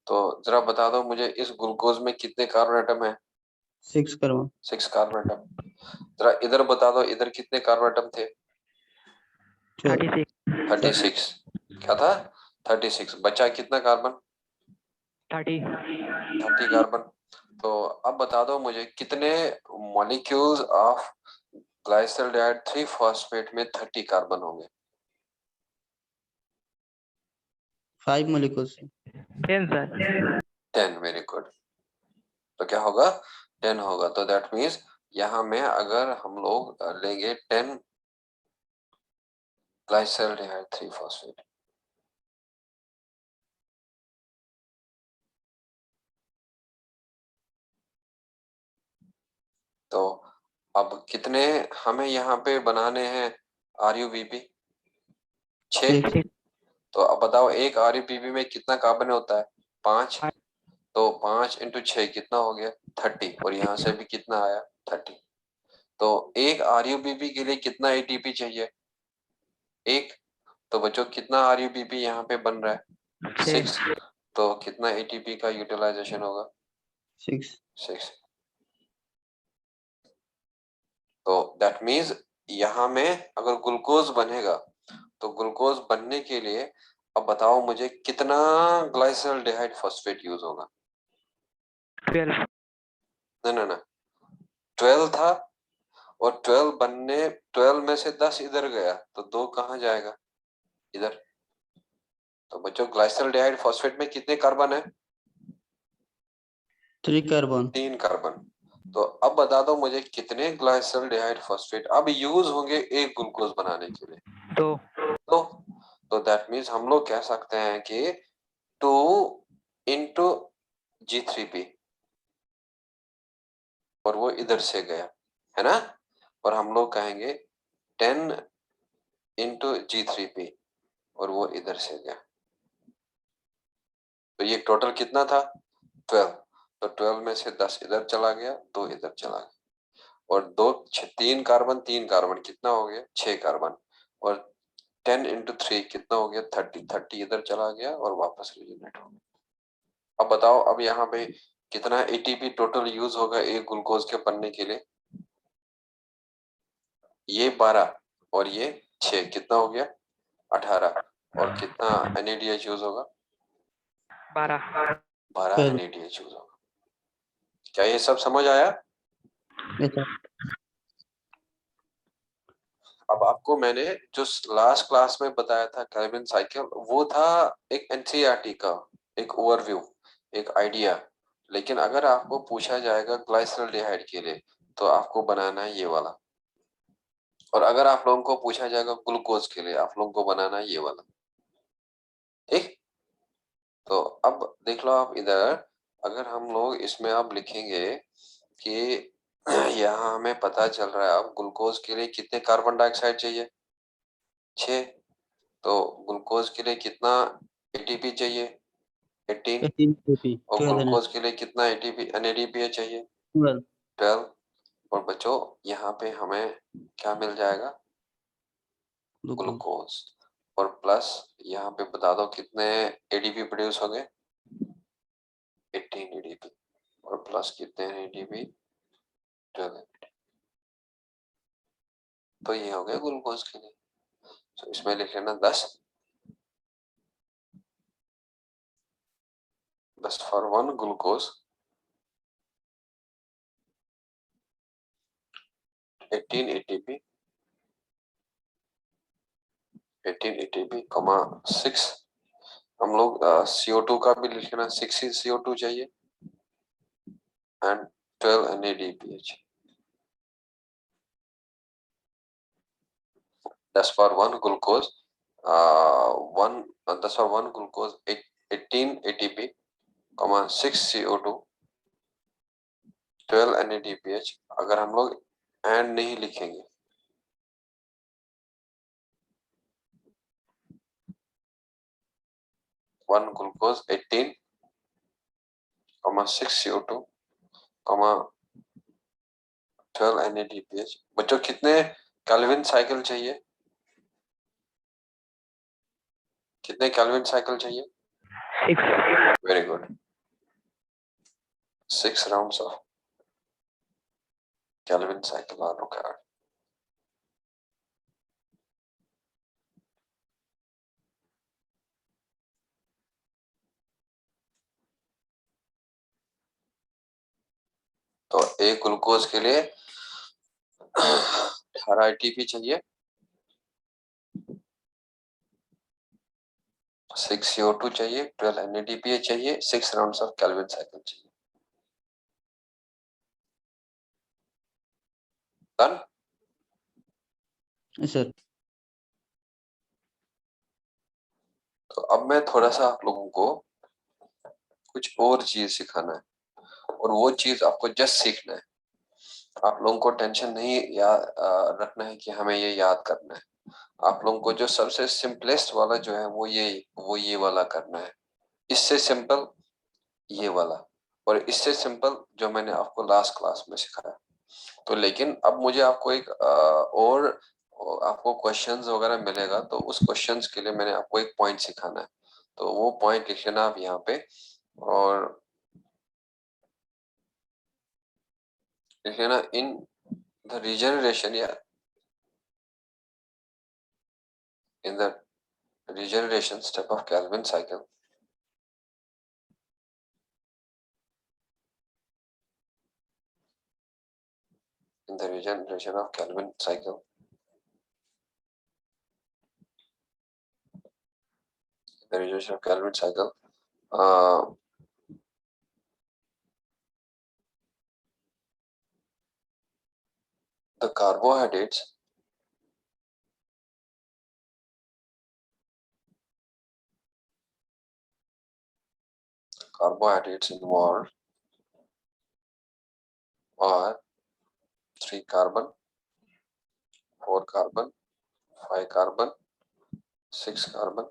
तो जरा बता दो मुझे इस ग्लूकोज में कितने कार्बन एटम है? 6 कार्बन। 6 carbon atom. जरा इधर बता दो इधर कितने कार्बन एटम थे? 36। क्या था? 36। बचा कितना कार्बन? 30 कार्बन। तो अब बता दो मुझे कितने मॉलिक्यूल्स ऑफ ग्लाइसल्डिहाइड 3 फॉस्फेट में 30 कार्बन होंगे? 5 molecules 10 सर। 10। Very good. तो क्या होगा? 10 होगा। तो दैट मीन्स यहाँ में अगर हम लोग लेंगे 10 ग्लाइसल्डिहाइड 3 फॉस्फेट, तो अब कितने हमें यहाँ पे बनाने हैं RUBP? 6। तो अब बताओ एक RUBP में कितना कार्बन होता है? 5। तो 5 इंटू 6 कितना हो गया? 30। और यहाँ से भी कितना आया? 30। तो एक RUBP के लिए कितना ATP चाहिए? 1। तो बच्चों कितना RUBP यहाँ पे बन रहा है? 6। तो कितना ATP का यूटिलाइजेशन होगा? 6 6। तो दैट मीन्स यहाँ में अगर ग्लूकोज बनेगा तो ग्लूकोज बनने के लिए अब बताओ मुझे कितना ग्लाइसल्डिहाइड फॉस्फेट यूज होगा? 12. ना 12 था, और 12 में से 10 इधर गया तो 2 कहाँ जाएगा? इधर। तो बच्चों ग्लाइसल्डिहाइड फॉस्फेट में कितने कार्बन है? 3 कार्बन। 3 कार्बन। तो अब बता दो मुझे कितने ग्लाइसल्डिहाइड फॉस्फेट अब यूज होंगे एक ग्लूकोज बनाने के लिए? 2. तो दैट मीन्स हम लोग कह सकते हैं कि 2 इंटू G3P, और वो इधर से गया है ना, और हम लोग कहेंगे 10 इंटू G3P, और वो इधर से गया। तो ये टोटल कितना था? 12। तो 12 में से 10 इधर चला गया, 2 इधर चला गया, और 3 कार्बन कितना हो गया? 6 कार्बन, और 10 इंटू 3 कितना हो गया? 30 इधर चला गया और वापस रियूनेट हो गया। अब बताओ अब यहाँ पे कितना एटीपी टोटल यूज होगा एक ग्लूकोज के बनने के लिए? ये 12 और ये 6 कितना हो गया? 18। और कितना NADH यूज होगा? 12. 12 12। NADH यूज होगा। क्या ये सब समझ आया? Yes, sir. अब आपको मैंने जो लास्ट क्लास में बताया था केल्विन साइकिल, वो था एक NCERT का एक ओवरव्यू, एक आइडिया। लेकिन अगर आपको पूछा जाएगा ग्लाइसल्डिहाइड के लिए तो आपको बनाना है ये वाला, और अगर आप लोगों को पूछा जाएगा ग्लूकोज के लिए आप लोगों को बनाना है ये वाला। ठीक, तो अब देख लो आप इधर, अगर हम लोग इसमें अब लिखेंगे कि यहाँ हमें पता चल रहा है अब ग्लूकोज के लिए कितने कार्बन डाइऑक्साइड चाहिए? 6। तो ग्लूकोज के लिए कितना एटीपी चाहिए? 18। 18 ATP, और 12 ग्लूकोज के लिए कितना NADPH चाहिए? 12 12। और बच्चों यहाँ पे हमें क्या मिल जाएगा? glucose। ग्लूकोज। और प्लस यहाँ पे बता दो कितने एडीपी प्रोड्यूस हो गए? 18 एडीपी, और प्लस कितने एडीपी? 12। तो ये हो गया ग्लूकोज के लिए। तो इसमें लिख लेना 10 फॉर 1 ग्लूकोज, 18 एटीपी, 18 एटीपी, 6। हम लोग CO2 का भी लिख लेना, 6 ही CO2 चाहिए, and 12 NADPH। 10 for 1 glucose, 10 for 1 glucose, 18 ATP, 6 CO2, 12 NADPH। अगर हम लोग एंड नहीं लिखेंगे, वन ग्लूकोज 18, 6 CO2, 12 NADPH। बच्चों कितने केल्विन साइकिल चाहिए? कितने केल्विन साइकिल चाहिए? 6. Very good, 6 rounds of Calvin cycle are required. तो एक ग्लूकोज के लिए 18 ATP चाहिए, 6 CO2 चाहिए, 12 NADPH चाहिए, 6 राउंड्स ऑफ केल्विन साइकिल चाहिए। डन? Yes, sir. तो अब मैं थोड़ा सा आप लोगों को कुछ और चीज सिखाना है, और वो चीज आपको जस्ट सीखना है। आप लोगों को टेंशन नहीं रखना है कि हमें ये याद करना है। आप लोगों को जो सबसे सिंपलेस्ट वाला जो है वो ये वाला करना है। इससे सिंपल ये वाला, और इससे सिंपल जो मैंने आपको लास्ट क्लास में सिखाया। तो लेकिन अब मुझे आपको एक और आपको क्वेश्चंस वगैरह मिलेगा, तो उस क्वेश्चंस के लिए मैंने आपको एक पॉइंट सिखाना है। तो वो पॉइंट लिख लेना आप यहाँ पे, और लिख लेना इन the regeneration, yeah, in the regeneration step of Calvin cycle, in the regeneration of Calvin cycle, the regeneration of Calvin cycle, the carbohydrates involved are 3 carbon, 4 carbon, 5 carbon, 6 carbon,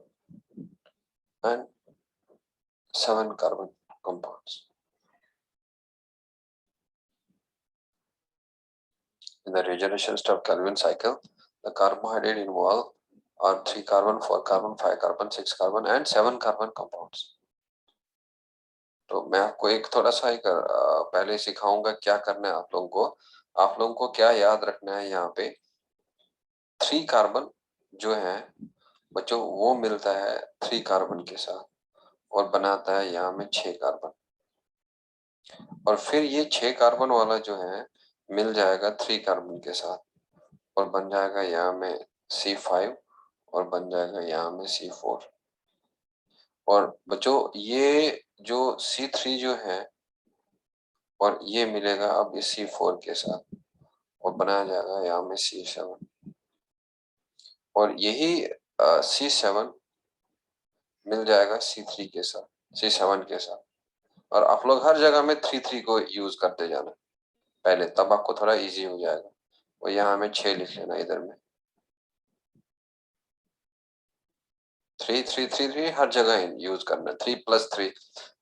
and 7 carbon compounds. In the regeneration step Calvin cycle, the carbohydrate involved are 3 carbon, 4 carbon, 5 carbon, 6 carbon, and 7 carbon compounds. तो मैं आपको एक थोड़ा सा एक पहले सिखाऊंगा क्या करना है आप लोगों को। आप लोगों को क्या याद रखना है, यहाँ पे 3 कार्बन जो है बच्चों वो मिलता है 3 कार्बन के साथ और बनाता है यहाँ में 6 कार्बन, और फिर ये 6 कार्बन वाला जो है मिल जाएगा 3 कार्बन के साथ और बन जाएगा यहाँ में C5 और बन जाएगा यहाँ में C4। और बच्चों ये जो C3 जो है और ये मिलेगा अब इस C4 के साथ और बनाया जाएगा यहाँ में C7, और यही C7 मिल जाएगा C3 के साथ, C7 के साथ। और आप लोग हर जगह में 3 को यूज करते जाना पहले, तब आपको थोड़ा इजी हो जाएगा। और यहाँ में 6 लिख लेना, इधर में 3 हर जगह यूज करना, 3 + 3,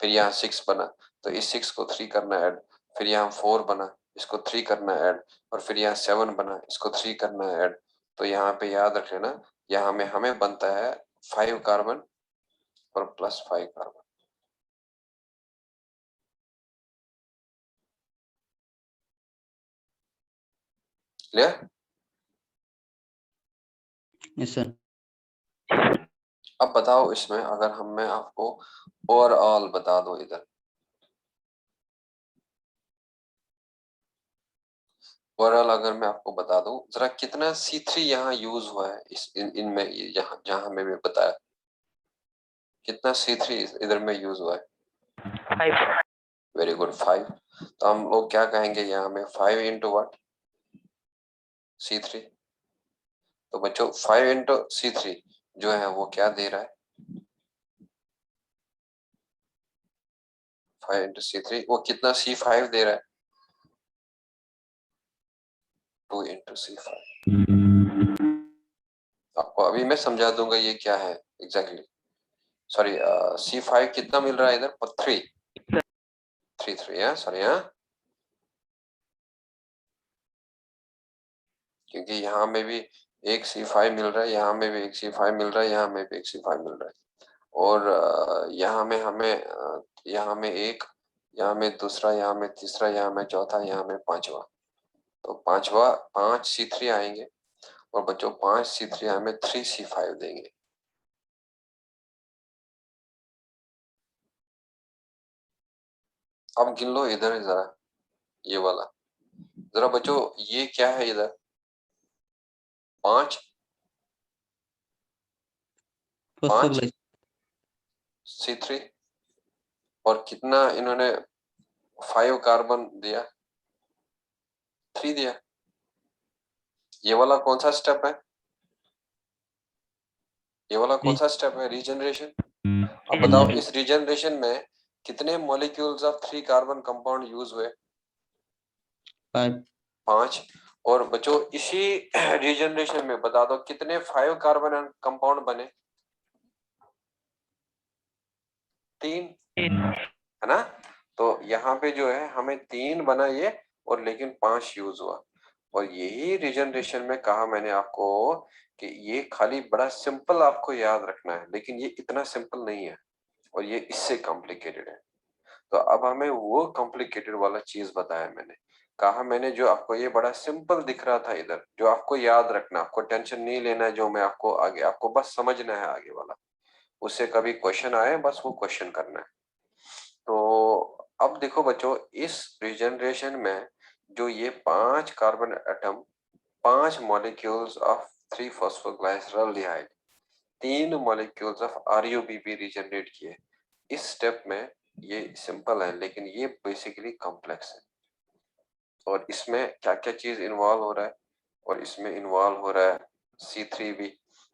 फिर यहाँ 6 बना तो इस 6 को 3 करना ऐड, फिर यहाँ 4 बना इसको 3 करना ऐड, और फिर यहाँ 7 बना इसको 3 करना ऐड। तो यहाँ पे याद रख लेना, यहाँ में हमें बनता है 5 कार्बन और +5 कार्बन। क्लियर? Yes sir. अब बताओ इसमें अगर मैं आपको ओवरऑल बता दो, इधर ओवरऑल अगर मैं आपको बता दूं जरा कितना C3 यहाँ यूज हुआ है इस इनमें, यहाँ जहां हमें भी बताया कितना C3 इधर में यूज हुआ है। 5 वेरी गुड, 5। तो हम लोग क्या कहेंगे यहाँ में 5 इंटू व्हाट, C3। तो बच्चों 5 इंटू C3 जो है वो क्या दे रहा है, 5 इंटू C3 वो कितना C5 दे रहा है, 2 इंटू C5। आपको अभी मैं समझा दूंगा ये क्या है एग्जैक्टली। सॉरी, C5 कितना मिल रहा है इधर, 3 है, सॉरी हाँ, क्योंकि यहाँ में भी एक C5 मिल रहा है, यहाँ में भी एक C5 मिल रहा है, यहाँ में भी एक C5 मिल रहा है, और यहाँ में हमें यहाँ में एक, यहाँ में दूसरा, यहाँ में तीसरा, यहाँ में चौथा, यहाँ में पांचवा। तो पांचवा 5 C3 आएंगे, और बच्चों 5 C3 हमें 3 C5 देंगे। अब गिन लो इधर जरा, ये वाला जरा बच्चों, ये क्या है इधर, 5 C3 और कितना इन्होंने 5 कार्बन दिया, 3 दिया। ये वाला कौन सा स्टेप है, ये वाला कौन सा स्टेप है, रीजनरेशन। अब बताओ इस रीजनरेशन में कितने molecules of 3 carbon compound use हुए, 5। और बच्चों इसी रीजनरेशन में बता दो कितने 5 कार्बन कंपाउंड बने, 3 है ना। तो यहाँ पे जो है हमें 3 बना ये, और लेकिन 5 यूज हुआ। और यही रीजनरेशन में कहा मैंने आपको कि ये खाली बड़ा सिंपल आपको याद रखना है, लेकिन ये इतना सिंपल नहीं है और ये इससे कॉम्प्लिकेटेड है। तो अब हमें वो कॉम्प्लिकेटेड वाला चीज बताया मैंने, कहा मैंने, जो आपको ये बड़ा सिंपल दिख रहा था इधर, जो आपको याद रखना, आपको टेंशन नहीं लेना है, जो मैं आपको आगे, आपको बस समझना है आगे वाला, उससे कभी क्वेश्चन आए बस वो क्वेश्चन करना है। तो अब देखो बच्चों, इस रिजनरेशन में जो ये 5 carbon atom, 5 molecules of 3 फॉस्फोग्लाइसरल्डिहाइड, 3 molecules of RuBP regenerate किए। इस स्टेप में ये सिंपल है, लेकिन ये बेसिकली कॉम्प्लेक्स है। और इसमें क्या क्या चीज इन्वॉल्व हो रहा है, और इसमें इन्वॉल्व हो रहा है C3 भी,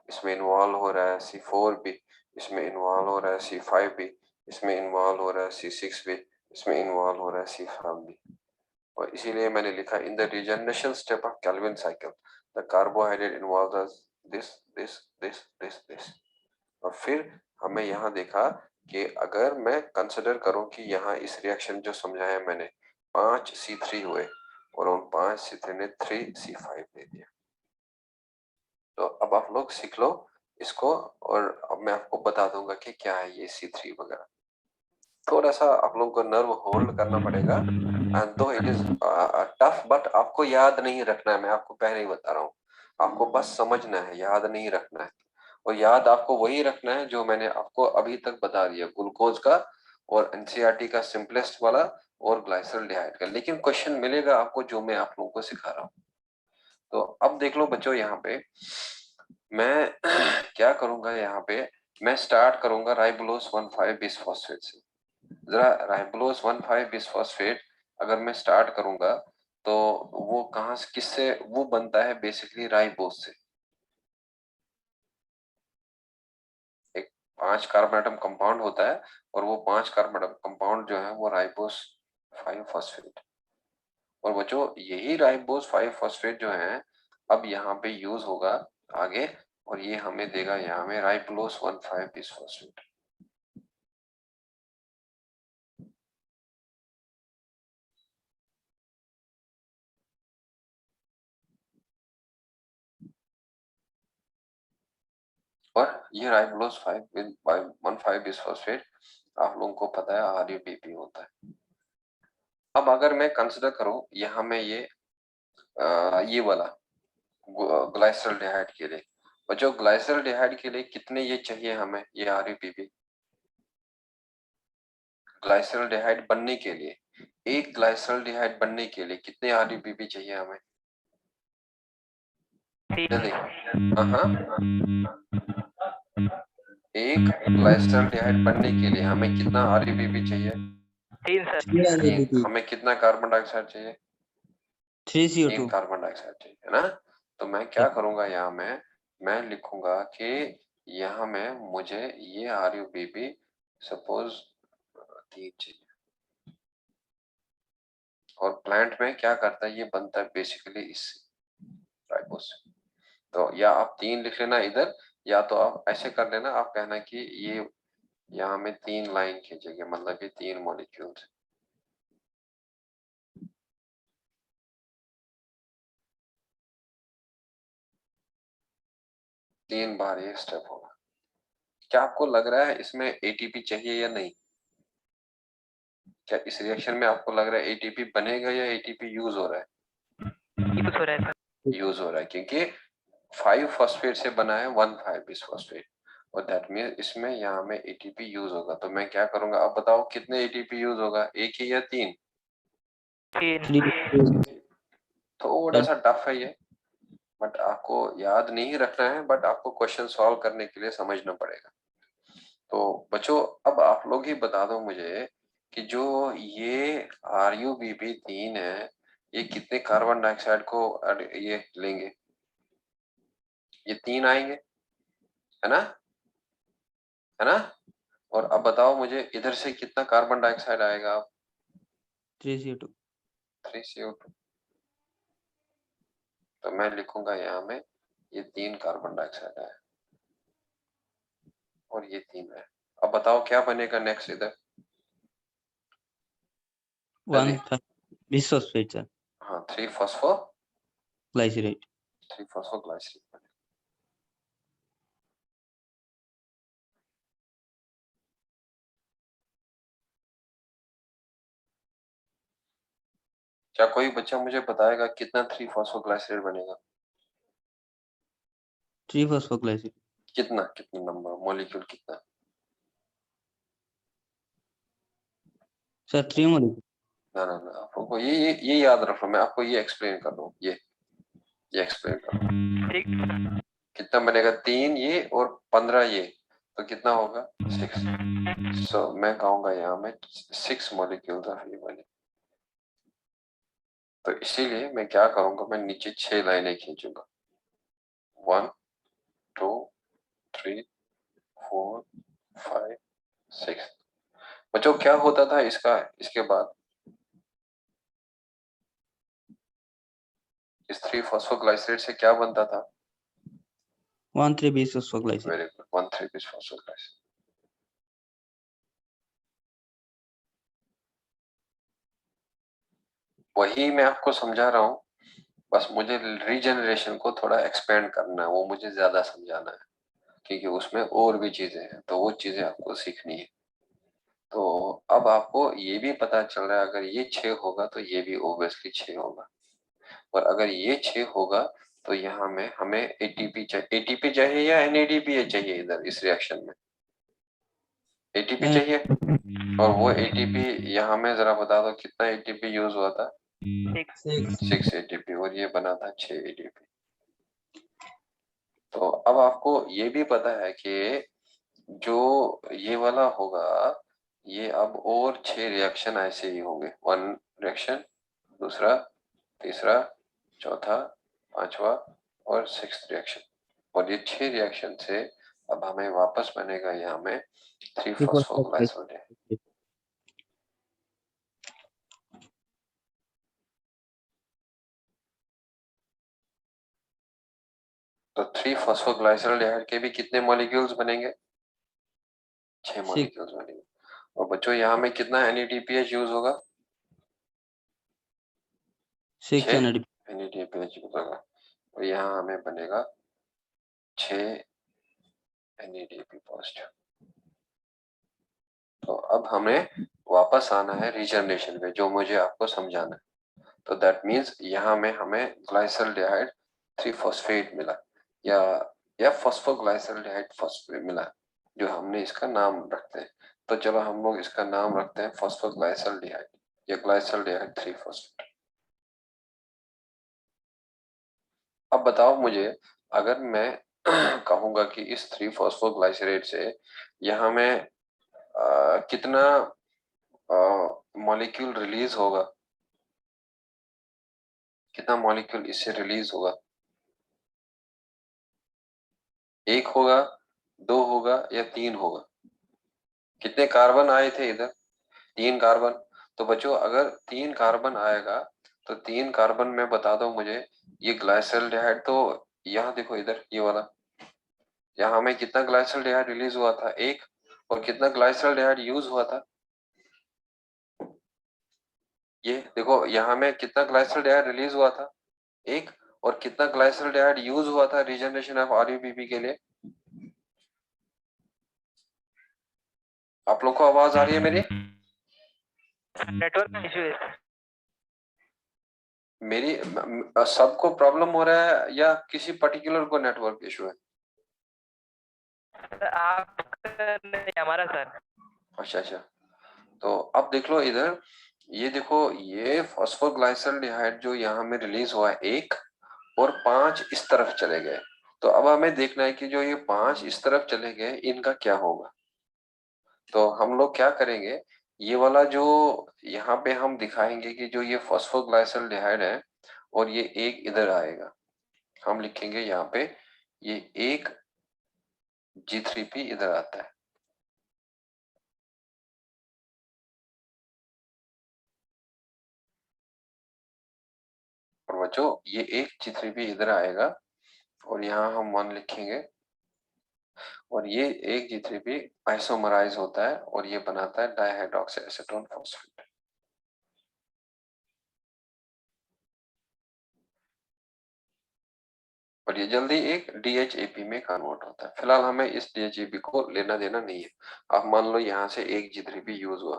इसमें इन्वॉल्व हो रहा है C4 भी, इसमें इन्वॉल्व हो रहा है C5 भी, इसमें इन्वॉल्व हो रहा है C6 भी, इसमें इन्वॉल्व हो रहा है C7 भी। और इसीलिए मैंने लिखा in the regeneration step of Calvin cycle the carbohydrate involves this this this this this. और फिर हमें यहाँ देखा कि अगर मैं कंसिडर करूं कि यहाँ इस रिएक्शन जो समझाया मैंने, 5 C3 हुए और उन 5 C3 ने 3 C5 दे दिया। तो अब आप लोग सीख लो इसको, और अब मैं आपको बता दूंगा कि क्या है ये C3 वगैरह। थोड़ा सा आप लोगों को नर्व होल्ड करना पड़ेगा, एंड दो इट इज टफ, बट आपको याद नहीं रखना है, मैं आपको पहले ही बता रहा हूँ। आपको बस समझना है, याद नहीं रखना है। और याद आपको वही रखना है जो मैंने आपको अभी तक बता दिया, ग्लूकोज का और एनसीईआरटी का सिंपलेस्ट वाला और ग्लाइसरल्डिहाइड का। लेकिन क्वेश्चन मिलेगा आपको जो मैं आप लोगों को सिखा रहा हूँ। तो अब देख लो बच्चों, यहाँ पे मैं क्या करूंगा, यहाँ पे मैं स्टार्ट करूंगा राइबोलोस 1,5 बिसफॉस्फेट से। जरा राइबोलोस 1,5 बिसफॉस्फेट अगर मैं स्टार्ट करूंगा तो वो कहां से, किससे वो बनता है, बेसिकली राइबोस से। एक 5 कार्बन एटम कंपाउंड होता है, और वो 5 कार्बन एटम कंपाउंड जो है वो राइबोस 5 फॉस्फेट। और बच्चों यही राइबोस 5 फॉस्फेट जो है अब यहाँ पे यूज होगा आगे, और ये हमें देगा यहाँ में राइबोलोस 1,5 बिसफॉस्फेट। और ये राइबोलोस 1,5 बिसफॉस्फेट आप लोगों को पता है आरयूबीपी होता है। अब अगर मैं कंसिडर करूं यहाँ में ये वाला ग्लाइसरल्डिहाइड के लिए, और जो ग्लाइसरल्डिहाइड के लिए कितने ये चाहिए हमें, ये आरयूबीपी ग्लाइसरल्डिहाइड बनने के लिए, एक ग्लाइसरल्डिहाइड बनने के लिए कितने आरयूबीपी चाहिए हमें, जल्दी। हाँ, एक ग्लाइसरल्डिहाइड बनने के लिए हमें कितना आरयूबीपी चाहिए, 3 सर। 3 तीन। RUBP, हमें कितना कार्बन डाइऑक्साइड चाहिए, 3 3 CO2। कार्बन डाइऑक्साइड चाहिए, है ना। तो मैं क्या करूंगा, यहाँ में मैं लिखूंगा कि यहाँ में मुझे ये आरयूबीपी सपोज 3 चाहिए। और प्लांट में क्या करता है, ये बनता है बेसिकली इससे, राइबोस से। तो या आप 3 लिख लेना इधर, या तो आप ऐसे कर लेना, आप कहना कि ये यहाँ में 3 लाइन खींचेंगे, मतलब ये 3 मॉलिक्यूल्स। तीन बार ये स्टेप होगा। क्या आपको लग रहा है इसमें एटीपी चाहिए या नहीं? क्या इस रिएक्शन में आपको लग रहा है एटीपी बनेगा या एटीपी यूज हो रहा है? यूज हो रहा है सर। यूज हो रहा है, क्योंकि 5 फॉस्फेट से बना है 1,5 बिसफॉस्फेट, और दैट मीन इसमें यहाँ में एटीपी यूज होगा। तो मैं क्या करूंगा, अब बताओ कितने एटीपी यूज होगा, एक ही या 3? 3। थोड़ा सा टफ है ये, बट आपको याद नहीं रखना है, बट आपको क्वेश्चन सॉल्व करने के लिए समझना पड़ेगा। तो बच्चों अब आप लोग ही बता दो मुझे कि जो ये RuBP3 है, ये कितने कार्बन डाइऑक्साइड को ये लेंगे, ये 3 आएंगे, है ना, है ना। और अब बताओ मुझे इधर से कितना कार्बन डाइऑक्साइड आएगा, अब 3 CO2। 3 CO2। तो मैं लिखूंगा यहाँ में ये 3 कार्बन डाइऑक्साइड है, और ये 3 है। अब बताओ क्या बनेगा नेक्स्ट इधर, 1,5 बिसफॉस्फेट सर, हाँ 3 ग्लाइसरेट। फॉस्फोग्लाइसरीन। क्या कोई बच्चा मुझे बताएगा कितना 3-फॉस्फोग्लाइसरेट बनेगा? 3-phosphoglycerate. कितना नंबर मॉलिक्यूल कितना? Sir, 3 molecule. ना आपको ये याद रखो, मैं आपको ये एक्सप्लेन कर रहा हूँ, ये एक्सप्लेन कर रहा हूँ। कितना बनेगा? 3 ये और 15 ये, तो कितना होगा? 6। सो मैं कहूंगा यहाँ में 6 मॉलिक्यूल्स ऑफ ये वाले। तो इसीलिए मैं क्या करूंगा, मैं नीचे 6 लाइनें खींचूंगा। 1 2 3 4 5 6। बच्चों क्या होता था इसके बाद? इस 3-फॉस्फोग्लाइसरेट से क्या बनता था? 1,3-bisphosphoglycerate. Very good, one three bisphosphoglycerate. वही मैं आपको समझा रहा हूँ, बस मुझे रीजनरेशन को थोड़ा एक्सपेंड करना है, वो मुझे ज्यादा समझाना है, क्योंकि उसमें और भी चीजें हैं, तो वो चीजें आपको सीखनी है। तो अब आपको ये भी पता चल रहा है, अगर ये 6 होगा तो ये भी ओब्वियसली 6 होगा, और अगर ये 6 होगा तो यहाँ में हमें एटीपी चाहिए या एनएडीपी चाहिए? इधर इस रिएक्शन में एटीपी चाहिए, और वो एटीपी यहाँ में जरा बता दो कितना एटीपी यूज हुआ था? 6 एटीपी, और ये बना था 6 एटीपी। तो अब आपको ये भी पता है कि जो ये वाला होगा, ये अब और 6 रिएक्शन ऐसे ही होंगे। 1 रिएक्शन, दूसरा, तीसरा, चौथा, पांचवा और 6th रिएक्शन, और ये 6 रिएक्शन से अब हमें वापस बनेगा यहाँ में 3-फॉस्फोग्लाइसरेट। तो 3-फॉस्फोग्लाइसरेट के भी कितने मॉलिक्यूल्स बनेंगे? 6 मॉलिक्यूल्स बनेंगे। और बच्चों यहाँ में कितना NADPH यूज होगा? 6 NADPH. NADPH यूज होगा, और यहाँ हमें बनेगा 6 NADP पॉजिटिव। तो अब हमें वापस आना है रीजनरेशन पे, जो मुझे आपको समझाना है। तो दैट मीन्स यहाँ में हमें ग्लाइसल्डिहाइड 3-फॉस्फेट मिला, या फॉस्फोग्लाइसल्डिहाइड फॉस्फेट मिला, जो हमने इसका नाम रखते हैं। तो चलो हम लोग इसका नाम रखते हैं फॉस्फोग्लाइसल्डिहाइड या ग्लाइसल्डिहाइड 3-फॉस्फेट। अब बताओ मुझे, अगर मैं कहूंगा कि इस 3-फॉस्फोग्लाइसरेट से यहाँ में कितना मॉलिक्यूल रिलीज होगा, कितना मॉलिक्यूल इससे रिलीज होगा? 1 होगा, 2 होगा या 3 होगा? कितने कार्बन आए थे इधर? 3 कार्बन। तो बच्चों अगर 3 कार्बन आएगा, तो 3 कार्बन में बता दो मुझे, ये ग्लाइसल्डिहाइड, तो यहाँ देखो इधर ये वाला, यहाँ में कितना ग्लाइसल्डिहाइड रिलीज हुआ था? 1। और कितना ग्लाइसल्डिहाइड यूज हुआ था? ये देखो यहाँ में कितना ग्लाइसल्डिहाइड रिलीज हुआ था? 1। और कितना ग्लाइसल्डिहाइड यूज हुआ था रीजनरेशन ऑफ आरयूबीपी के लिए? आप लोग को आवाज आ रही है मेरी? नेटवर्क इशू है मेरी सबको प्रॉब्लम हो रहा है या किसी पर्टिकुलर को नेटवर्क इशू है? सर, आपका नहीं, हमारा सर। अच्छा, तो अब देख लो इधर, ये देखो, ये फॉस्फोग्लाइसल्डिहाइड जो यहाँ में रिलीज हुआ है 1, और 5 इस तरफ चले गए। तो अब हमें देखना है कि जो ये 5 इस तरफ चले गए, इनका क्या होगा। तो हम लोग क्या करेंगे, ये वाला जो यहाँ पे हम दिखाएंगे कि जो ये फॉस्फोग्लाइसल्डिहाइड है, और ये 1 इधर आएगा, हम लिखेंगे यहाँ पे ये 1 G3P इधर आता है। और बच्चों ये 1 G3P इधर आएगा, और यहाँ हम 1 लिखेंगे, और ये 1 G3P आइसोमराइज होता है, और ये बनाता है डाइहाइड्रोक्सी एसीटोन फॉस्फेट। और ये जल्दी एक DHAP में कन्वर्ट होता है। फिलहाल हमें इस DHAP को लेना देना नहीं है। अब मान लो यहाँ से 1 G3P यूज हुआ,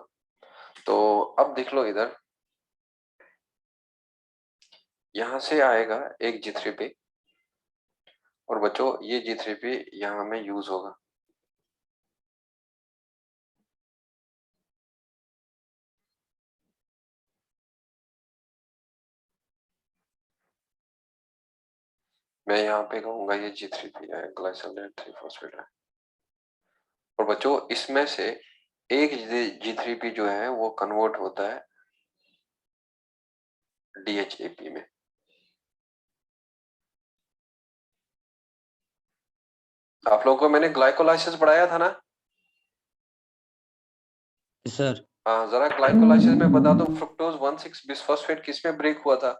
तो अब देख लो इधर, यहाँ से आएगा एक G3P और बच्चों ये G3P यहाँ में यूज होगा। मैं यहाँ पे कहूंगा ये G3P है, ग्लाइसिल 3-फॉस्फेट है। और बच्चों इसमें से एक G3P जो है वो कन्वर्ट होता है DHAP में। आप लोगों को मैंने ग्लाइकोलाइसिस पढ़ाया था ना? सर हाँ, जरा ग्लाइकोलाइसिस में बता दो, फ्रुक्टोज 1,6 बिसफॉस्फेट किस में ब्रेक हुआ था?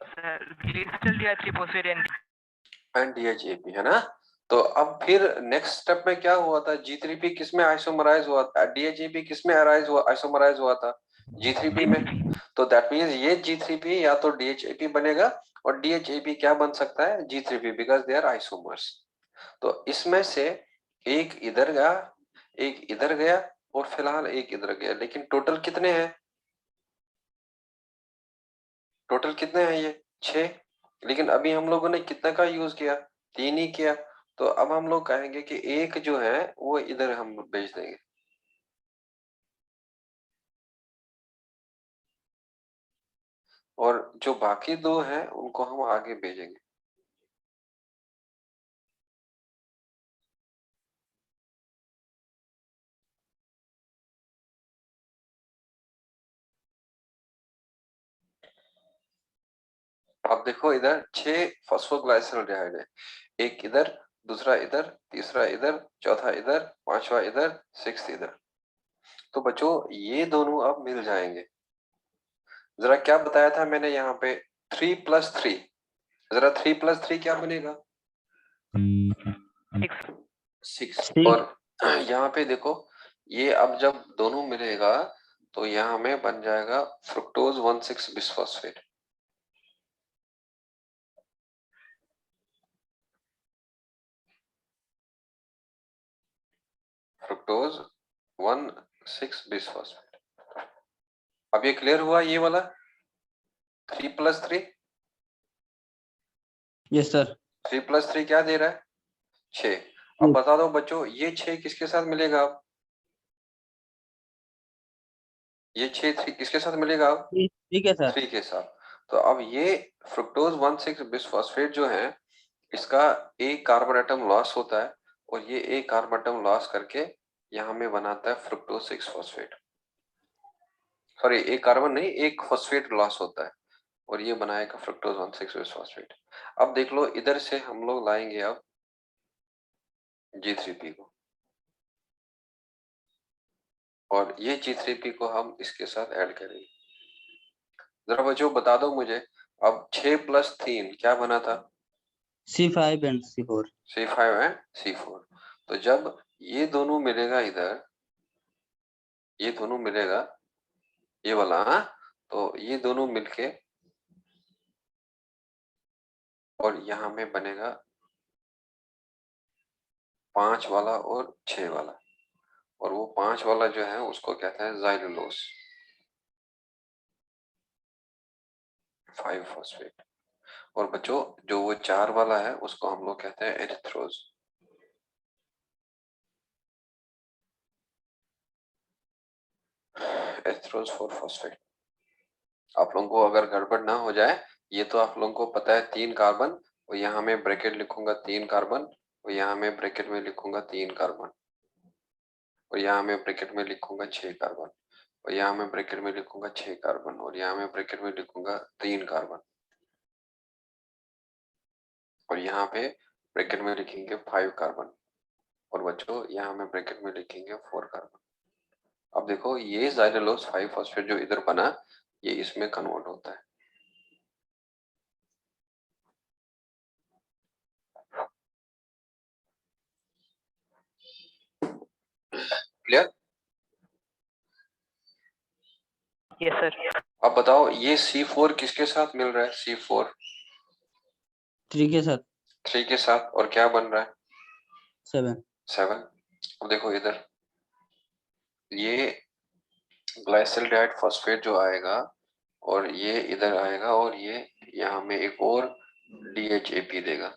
सर ग्लिसरॉल डिहाइड्रोफॉस्फेट एंड DHAP है ना? तो अब फिर नेक्स्ट स्टेप में क्या हुआ था? G3P किस में आइसोमराइज हुआ था? DHAP किस में आइसोमराइज हुआ था? G3P में। तो दैट मींस ये G3P या तो DHAP बनेगा और DHAP क्या बन सकता है? G3P, because they are isomers. तो इसमें से एक इधर गया, एक इधर गया और फिलहाल एक इधर गया, लेकिन टोटल कितने हैं? टोटल कितने हैं ये? 6। लेकिन अभी हम लोगों ने कितने का यूज किया? 3 ही किया। तो अब हम लोग कहेंगे कि एक जो है वो इधर हम भेज देंगे। और जो बाकी 2 हैं उनको हम आगे भेजेंगे। अब देखो इधर 6 फॉस्फोग्लाइसोल्डिहाइड है, एक इधर, दूसरा इधर, तीसरा इधर, चौथा इधर, पांचवा इधर, 6th इधर। तो बच्चों ये दोनों अब मिल जाएंगे। जरा क्या बताया था मैंने यहाँ पे? 3+3। जरा 3+3 क्या बनेगा? 6। और यहाँ पे देखो ये अब जब दोनों मिलेगा तो यहाँ में बन जाएगा फ्रुक्टोज 1,6 बिसफॉस्फेट। Fructose 1,6 bisphosphate. अब ये क्लियर हुआ ये वाला 3+3? Yes sir. 3+3 क्या दे रहा है? 6। अब बता दो बच्चों ये 6 किसके साथ मिलेगा? अब ये 6 किसके साथ मिलेगा? अब ठीक है सर। 3 के साथ। तो अब ये फ्रुक्टोज 1,6 बिसफॉस्फेट जो है इसका एक कार्बन एटम लॉस होता है और ये एक कार्बन एटम लॉस करके यहाँ में बनाता है फ्रुक्टोज 6 फॉस्फेट। सॉरी, एक कार्बन नहीं, एक फॉस्फेट लॉस होता है और ये बनाएगा फ्रुक्टोज 1,6 बिसफॉस्फेट। अब देख लो इधर से हम लोग लाएंगे अब G3P को और ये G3P को हम इसके साथ ऐड करेंगे। जरा बच्चों बता दो मुझे, अब 6+3 क्या बना था? C5 and C4। C5 है C4। तो जब ये दोनों मिलेगा इधर, ये दोनों मिलेगा ये वाला, हाँ, तो ये दोनों मिलके और यहाँ में बनेगा 5 वाला और 6 वाला, और वो 5 वाला जो है उसको कहते हैं ज़ाइलुलोज 5-फॉस्फेट। और बच्चों जो वो 4 वाला है उसको हम लोग कहते हैं एरिथ्रोज। एरिथ्रोज 4-फॉस्फेट। आप लोगों को अगर गड़बड़ ना हो जाए, ये तो आप लोगों को पता है 3 कार्बन, और यहाँ में ब्रैकेट लिखूंगा 3 कार्बन, और यहाँ में ब्रैकेट में लिखूंगा 3 कार्बन, और यहाँ में ब्रैकेट में लिखूंगा 6 कार्बन, और यहाँ में ब्रैकेट में लिखूंगा 6 कार्बन, और यहाँ में ब्रैकेट में लिखूंगा 3 कार्बन, और यहाँ पे ब्रैकेट में लिखेंगे 5 कार्बन, और बच्चों यहाँ में ब्रैकेट में लिखेंगे 4 कार्बन। अब देखो ये ज़ाइलुलोज 5-फॉस्फेट जो इधर बना ये इसमें कन्वर्ट होता है। क्लियर? Yes sir. अब बताओ ये C4 किसके साथ मिल रहा है? C4 3 के साथ 3 के साथ, और क्या बन रहा है? 7। 7। अब देखो इधर ये ग्लाइसिल्डिहाइड फॉस्फेट जो आएगा और ये इधर आएगा और ये यहाँ में एक और DHAP देगा।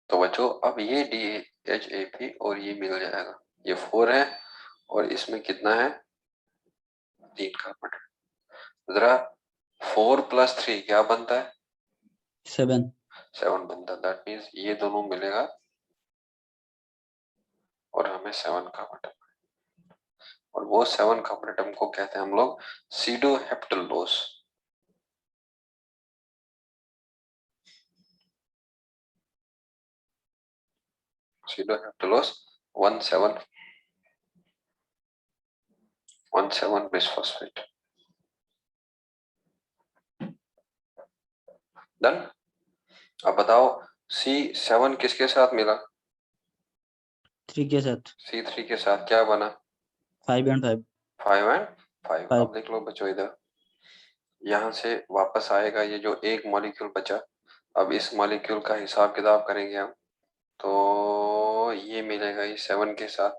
तो बच्चों अब ये DHAP और ये मिल जाएगा, ये 4 है और इसमें कितना है 3 कार्बन। जरा 4 + 3 क्या बनता है 7 7 बनता है। दैट मीन्स ये दोनों मिलेगा और हमें 7 कार्बन, और वो 7 कार्बन एटम को कहते हैं हम लोग सीडोहेप्टलोस। सीडोहेप्टलोस 17 बिसफॉस्फेट। डन। अब बताओ C7 किसके साथ मिला 3 के साथ C3 के साथ, क्या बना 5 and 5 5 and 5। 5 अब देख लो बच्चों इधर, यहाँ से वापस आएगा ये जो एक मॉलिक्यूल बचा। अब इस मॉलिक्यूल का हिसाब किताब करेंगे हम, तो ये मिलेगा ये 7 के साथ,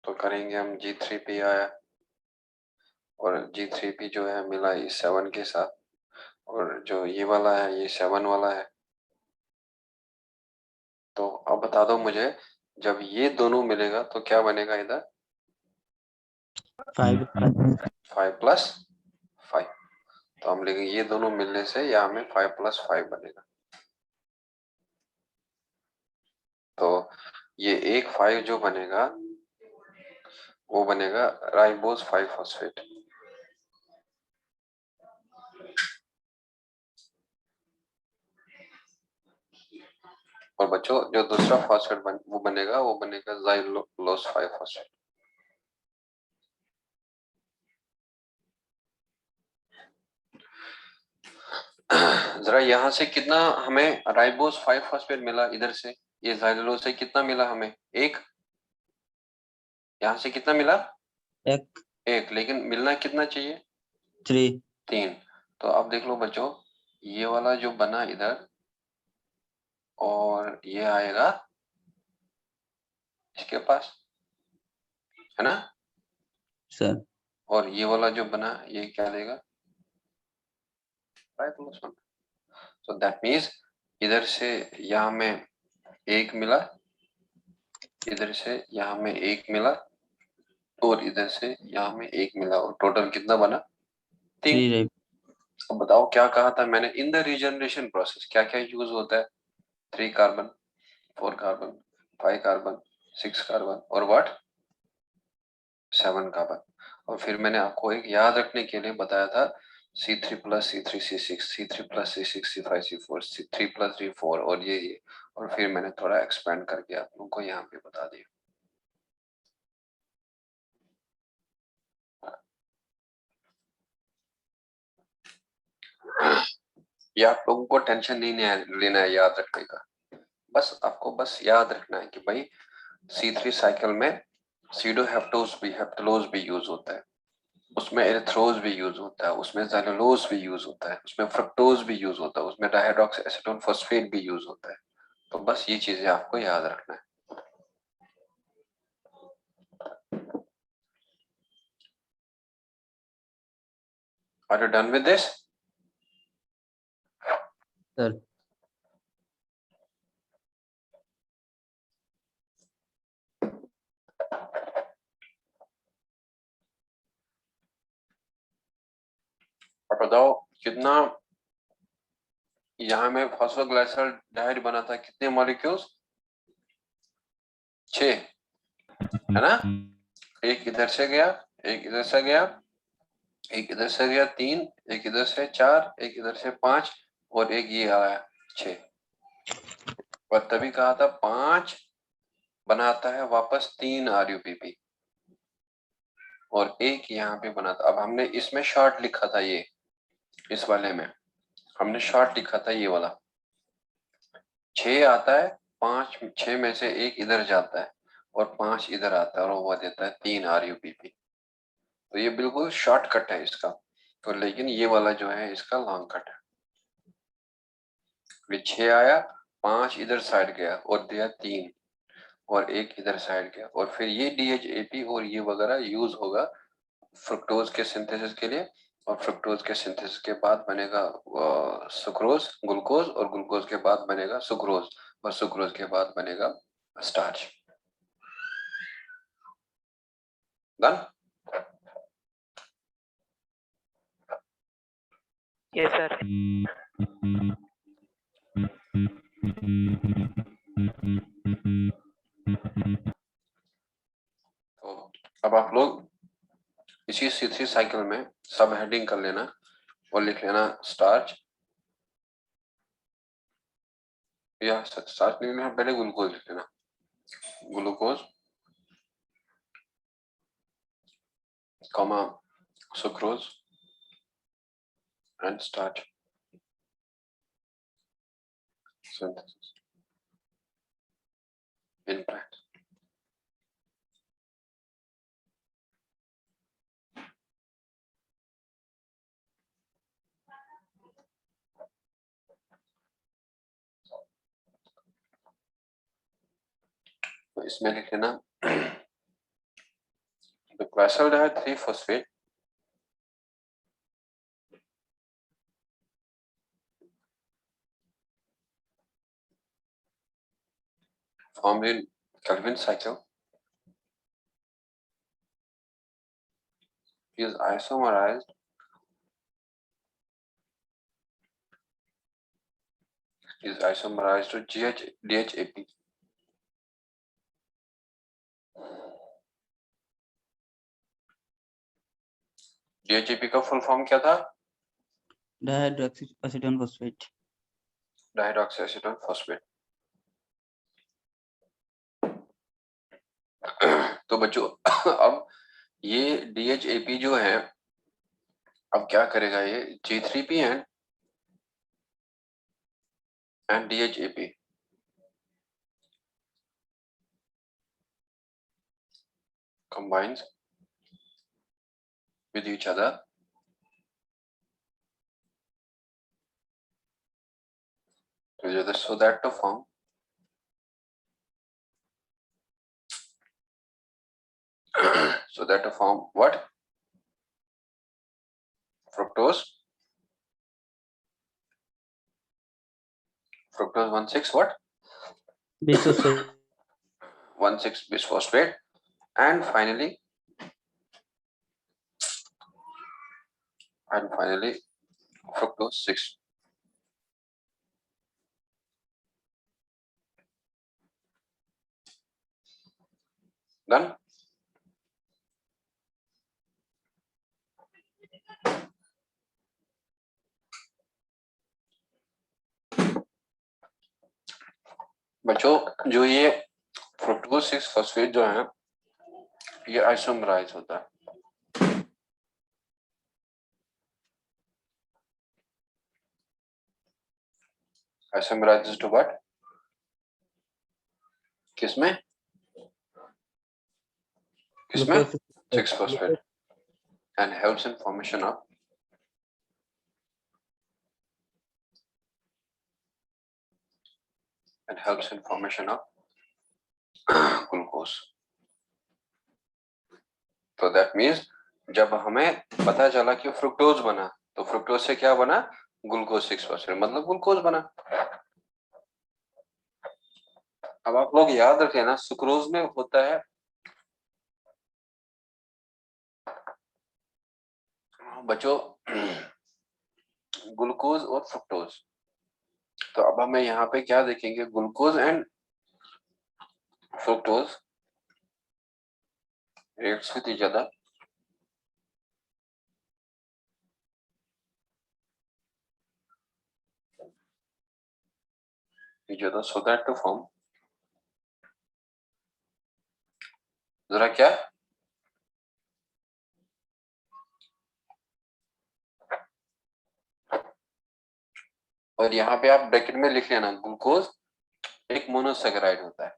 तो करेंगे हम G3P आया और G3P जो है मिला इस 7 के साथ, और जो ये वाला है ये 7 वाला है। तो अब बता दो मुझे, जब ये दोनों मिलेगा तो क्या बनेगा इधर 5 5 + 5। तो हम लिखेंगे ये दोनों मिलने से यहाँ में 5 + 5 बनेगा। तो ये एक 5 जो बनेगा वो बनेगा राइबोस 5 फॉस्फेट। और बच्चों जो दूसरा फॉस्फेट वो बनेगा ज़ाइलोस 5 फॉस्फेट। जरा यहाँ से कितना हमें राइबोस 5 फॉस्फेट मिला, इधर से ये ज़ाइलोस से कितना मिला हमें एक, यहाँ से कितना मिला एक, लेकिन मिलना कितना चाहिए 3। तो अब देख लो बच्चों, ये वाला जो बना इधर और ये आएगा इसके पास, है ना सर, और ये वाला जो बना ये क्या देगा 5+1। सो दैट मीन्स इधर से यहाँ में एक मिला, इधर से यहाँ में एक मिला, और इधर से यहाँ में एक मिला, और टोटल कितना बना 3। अब बताओ क्या कहा था मैंने, इन द रीजनरेशन प्रोसेस क्या क्या यूज होता है 3 कार्बन 4 कार्बन 5 कार्बन 6 कार्बन और व्हाट 7 कार्बन। और फिर मैंने आपको एक याद रखने के लिए बताया था C3 + C3 C6 C3 + C6 C5 C4 C3 + D4 और ये, और फिर मैंने थोड़ा एक्सपेंड करके आप लोगों को यहाँ पे बता दिया। ये आप लोगों को टेंशन नहीं लेना है याद रखने का, बस आपको बस याद रखना है कि भाई C3 साइकिल में हेप्टलोज भी यूज होता है, उसमें एरिथ्रोज भी यूज होता है, उसमें ज़ैलुलोज भी यूज होता है, उसमें फ्रक्टोज भी यूज होता है, उसमें डायहाइड्रोक्सी एसीटोन फॉस्फेट भी यूज होता है। तो बस ये चीजें आपको याद रखना है। Are you done with this? Sir, और बताओ कितना यहाँ में फॉस्फोग्लाइसल्डिहाइड बना था, कितने मॉलिक्यूल्स 6, है ना। एक इधर से गया, एक इधर से गया, एक इधर से गया 3, एक इधर से 4, एक इधर से 5 और एक ये आया 6। और तभी कहा था 5 बनाता है वापस 3 RUPP और एक यहाँ पे बना था। अब हमने इसमें शॉर्ट लिखा था, ये इस वाले में हमने शॉर्ट लिखा था ये वाला 6 आता है, 5 6 में से एक इधर जाता है और 5 इधर आता है और वो देता है 3 RUPP। तो ये बिल्कुल शॉर्टकट है इसका, तो लेकिन ये वाला जो है इसका लॉन्ग कट है। ये 6 आया, 5 इधर साइड गया और दिया 3, और एक इधर साइड गया, और फिर ये DHAP और ये वगैरह यूज होगा फ्रुक्टोज के सिंथेसिस के लिए, और फ्रुक्टोज के सिंथेसिस के बाद बनेगा सुक्रोज, ग्लूकोज, और ग्लूकोज के बाद बनेगा सुक्रोज, और सुक्रोज के बाद बनेगा स्टार्च। डन? Yes, sir. तो अब आप लोग इसी C3 साइकिल में सब हेडिंग कर लेना और लिख लेना स्टार्च, या स्टार्च नहीं लिखना, पहले ग्लूकोज लिख लेना, glucose comma sucrose and starch synthesis in practice. तो इसमें लिख लेना glyceraldehyde 3-phosphate formed in Calvin cycle is isomerized to DHAP. DHAP का फुल फॉर्म क्या था? डाइहाइड्रोक्सीएसिटोन फॉस्फेट। डाइहाइड्रोक्सीएसिटोन फॉस्फेट। तो बच्चों अब ये DHAP जो है अब क्या करेगा, ये G3P and DHAP combines with each other so that to form what? Fructose 1,6 what? Bisphosphate. 1,6 bisphosphate, and finally fructose 6. Done? बच्चों जो ये फ्रुक्टोज 6 फॉस्फेट जो है ये आइसोमराइज होता है। आइसोमराइज टू व्हाट? किसमें? 6 phosphate and helps in formation of glucose. तो दैट मीन्स जब हमें पता चला कि फ्रुक्टोज बना तो फ्रुक्टोज से क्या बना? ग्लूकोज 6 फॉस्फेट, मतलब ग्लूकोज बना। अब आप लोग याद रखें ना, सुक्रोज में होता है बच्चों ग्लूकोज और फ्रुक्टोज। तो अब हमें यहाँ पे क्या देखेंगे, glucose and fructose reacts with each other so that to form जरा क्या? और यहाँ पे आप ब्रैकेट में लिख लेना ग्लूकोज एक मोनोसैकेराइड होता है।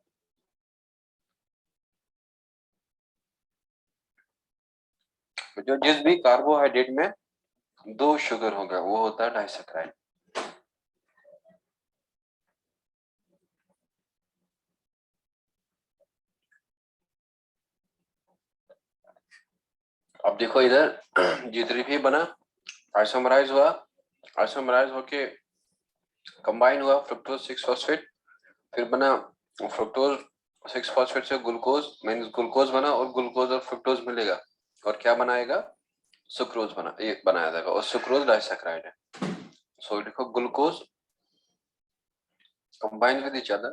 जो जिस भी कार्बोहाइड्रेट में 2 शुगर होगा वो होता है डाइसैकेराइड। अब देखो इधर G3P बना, आइसोमराइज हुआ, आइसोमराइज होके कंबाइन हुआ फ्रुक्टोज 6 फॉस्फेट, फिर बना फ्रुक्टोज 6 फॉस्फेट से ग्लूकोज, मींस ग्लूकोज बना और ग्लूकोज और फ्रुक्टोज मिलेगा और क्या बनाएगा, सुक्रोज बना, ये बनाया जाएगा और सुक्रोज डाइसैकेराइड है। सो देखो glucose combined with each other,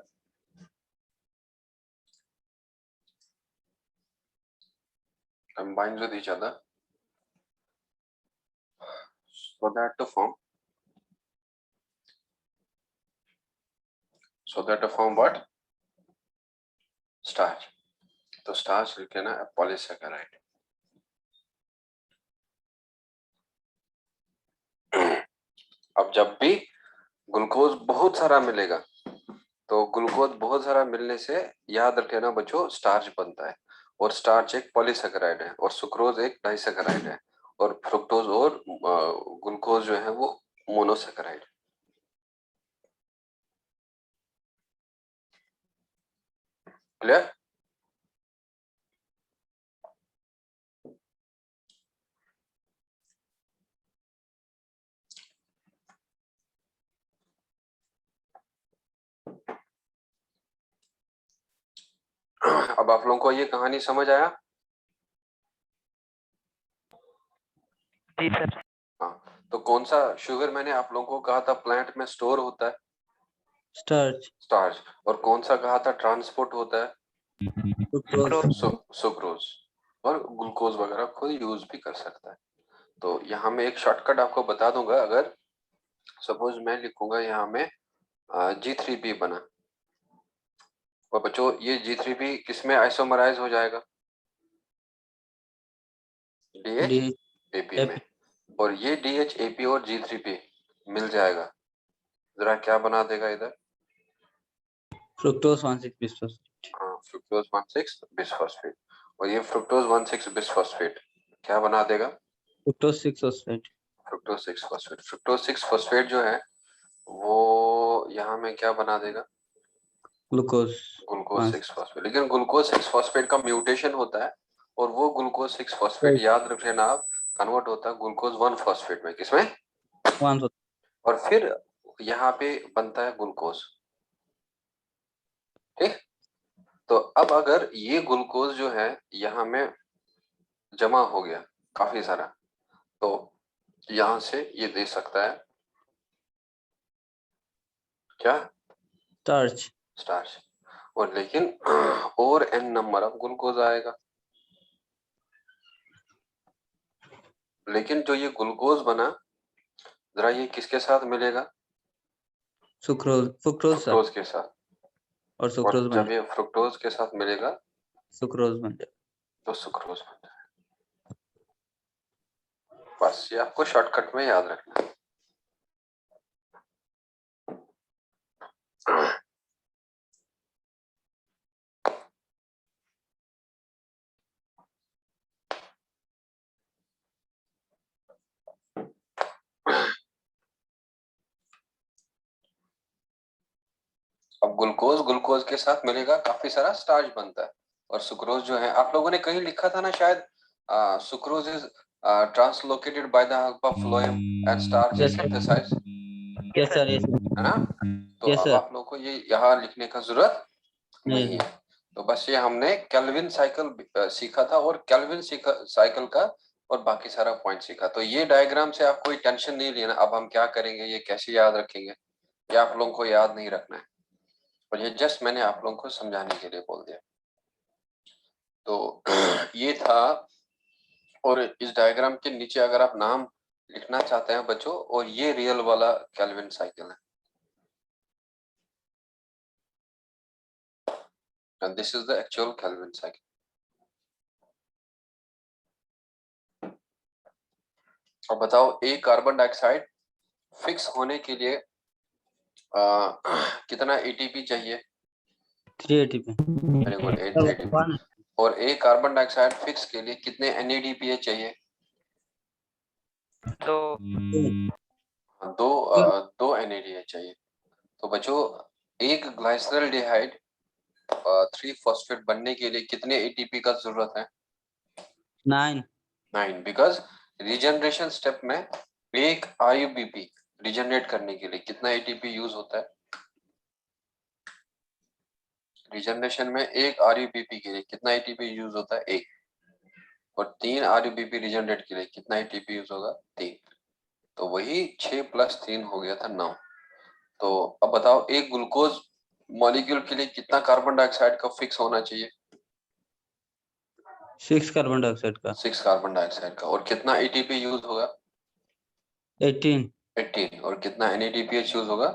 combines with each other so that to form what, starch. तो स्टार्च लिखे ना पॉलीसैकेराइड। अब जब भी ग्लूकोज बहुत सारा मिलेगा तो ग्लूकोज बहुत सारा मिलने से याद रखना बच्चों स्टार्च बनता है और स्टार्च एक पॉलीसैकेराइड है और सुक्रोज एक डाइसैकेराइड है और फ्रुक्टोज और ग्लूकोज जो है वो मोनोसैकेराइड। क्लियर? अब आप लोगों को ये कहानी समझ आया? जी सर। हाँ, तो कौन सा शुगर मैंने आप लोगों को कहा था प्लांट में स्टोर होता है? स्टार्च। स्टार्च। और कौन सा कहा था ट्रांसपोर्ट होता है? सुक्रोज। सुक्रोज। और ग्लूकोज वगैरह खुद यूज भी कर सकता है। तो यहाँ मैं एक शॉर्टकट आपको बता दूंगा, अगर सपोज मैं लिखूंगा यहाँ में G3P बना, और बच्चों ये G3P किसमें आइसोमराइज हो जाएगा? DHAP में। और ये DHAP और G3P मिल जाएगा, जरा क्या बना देगा इधर? फ्रुक्टोज 1,6 बिस्फोस्फेट। हाँ, फ्रुक्टोज 1,6 बिसफॉस्फेट। और ये फ्रुक्टोज 1,6 बिसफॉस्फेट क्या बना देगा? Fructose 6 phosphate. Fructose 6 phosphate. Fructose 6 phosphate जो है वो यहाँ में क्या बना देगा? Glucose glucose 6 phosphate. लेकिन ग्लूकोज 6 फॉस्फेट का म्यूटेशन होता है और वो ग्लूकोज 6 फॉस्फेट याद रख लेना आप, कन्वर्ट होता है ग्लूकोज 1 फॉस्फेट में। किसमें? 1। और फिर यहाँ पे बनता है ग्लूकोज। ठीक, तो अब अगर ये ग्लूकोज जो है यहाँ में जमा हो गया काफी सारा, तो यहां से ये दे सकता है क्या? स्टार्च। स्टार्च। और लेकिन और n नंबर ऑफ ग्लूकोज आएगा। लेकिन जो ये ग्लूकोज बना, जरा ये किसके साथ मिलेगा? सुक्रोज फ्रुक्टोज फ्रुक्टोज के साथ। और सुक्रोज और बन जब ये फ्रुक्टोज के साथ मिलेगा सुक्रोज बन जाए। तो सुक्रोज बन जाएगा। बस ये आपको शॉर्टकट में याद रखना है। अब ग्लूकोज ग्लूकोज के साथ मिलेगा, काफी सारा स्टार्च बनता है। और सुक्रोज जो है आप लोगों ने कहीं लिखा था ना शायद, sucrose is translocated by the help of phloem and starch is synthesised, yes sir, yes है ना? तो यस अब सर। आप लोगों को ये यहाँ लिखने का जरूरत नहीं नहीं है। तो बस ये हमने केल्विन साइकिल सीखा था और केल्विन साइकिल का और बाकी सारा पॉइंट सीखा। तो ये डायग्राम से आप कोई टेंशन नहीं लेना, अब हम क्या करेंगे, ये कैसे याद रखेंगे, ये आप लोगों को याद नहीं रखना है। और ये जस्ट मैंने आप लोगों को समझाने के लिए बोल दिया। तो ये था। और इस डायग्राम के नीचे अगर आप नाम लिखना चाहते हैं बच्चों, और ये रियल वाला केल्विन साइकिल है, and this is the actual Kelvin cycle. अब बताओ एक कार्बन डाइऑक्साइड फिक्स होने के लिए कितना एटीपी चाहिए? 3 ATP। Very good, 8 ATP. और एक कार्बन डाइऑक्साइड फिक्स के लिए कितने NADPH चाहिए? तो दो NADH चाहिए। तो बच्चों एक ग्लाइसरल्डिहाइड 3 फॉस्फेट बनने के लिए कितने एटीपी का जरूरत है? 9। 9 बिकॉज रीजनरेशन स्टेप में एक आरयूबीपी रीजनरेट करने के लिए कितना एटीपी यूज होता है? रीजनरेशन में एक आरयूबीपी के लिए कितना एटीपी यूज होता है? एक। और 3 आरयूबीपी रीजनरेट के लिए कितना एटीपी यूज होगा? 3। तो वही 6 + 3 हो गया था 9। तो अब बताओ एक ग्लूकोज मॉलिक्यूल के लिए कितना कार्बन डाइऑक्साइड का फिक्स होना चाहिए? 6 कार्बन डाइऑक्साइड का 6 कार्बन डाइऑक्साइड का। और कितना एटीपी यूज होगा? 18 18। और कितना NADPH यूज होगा?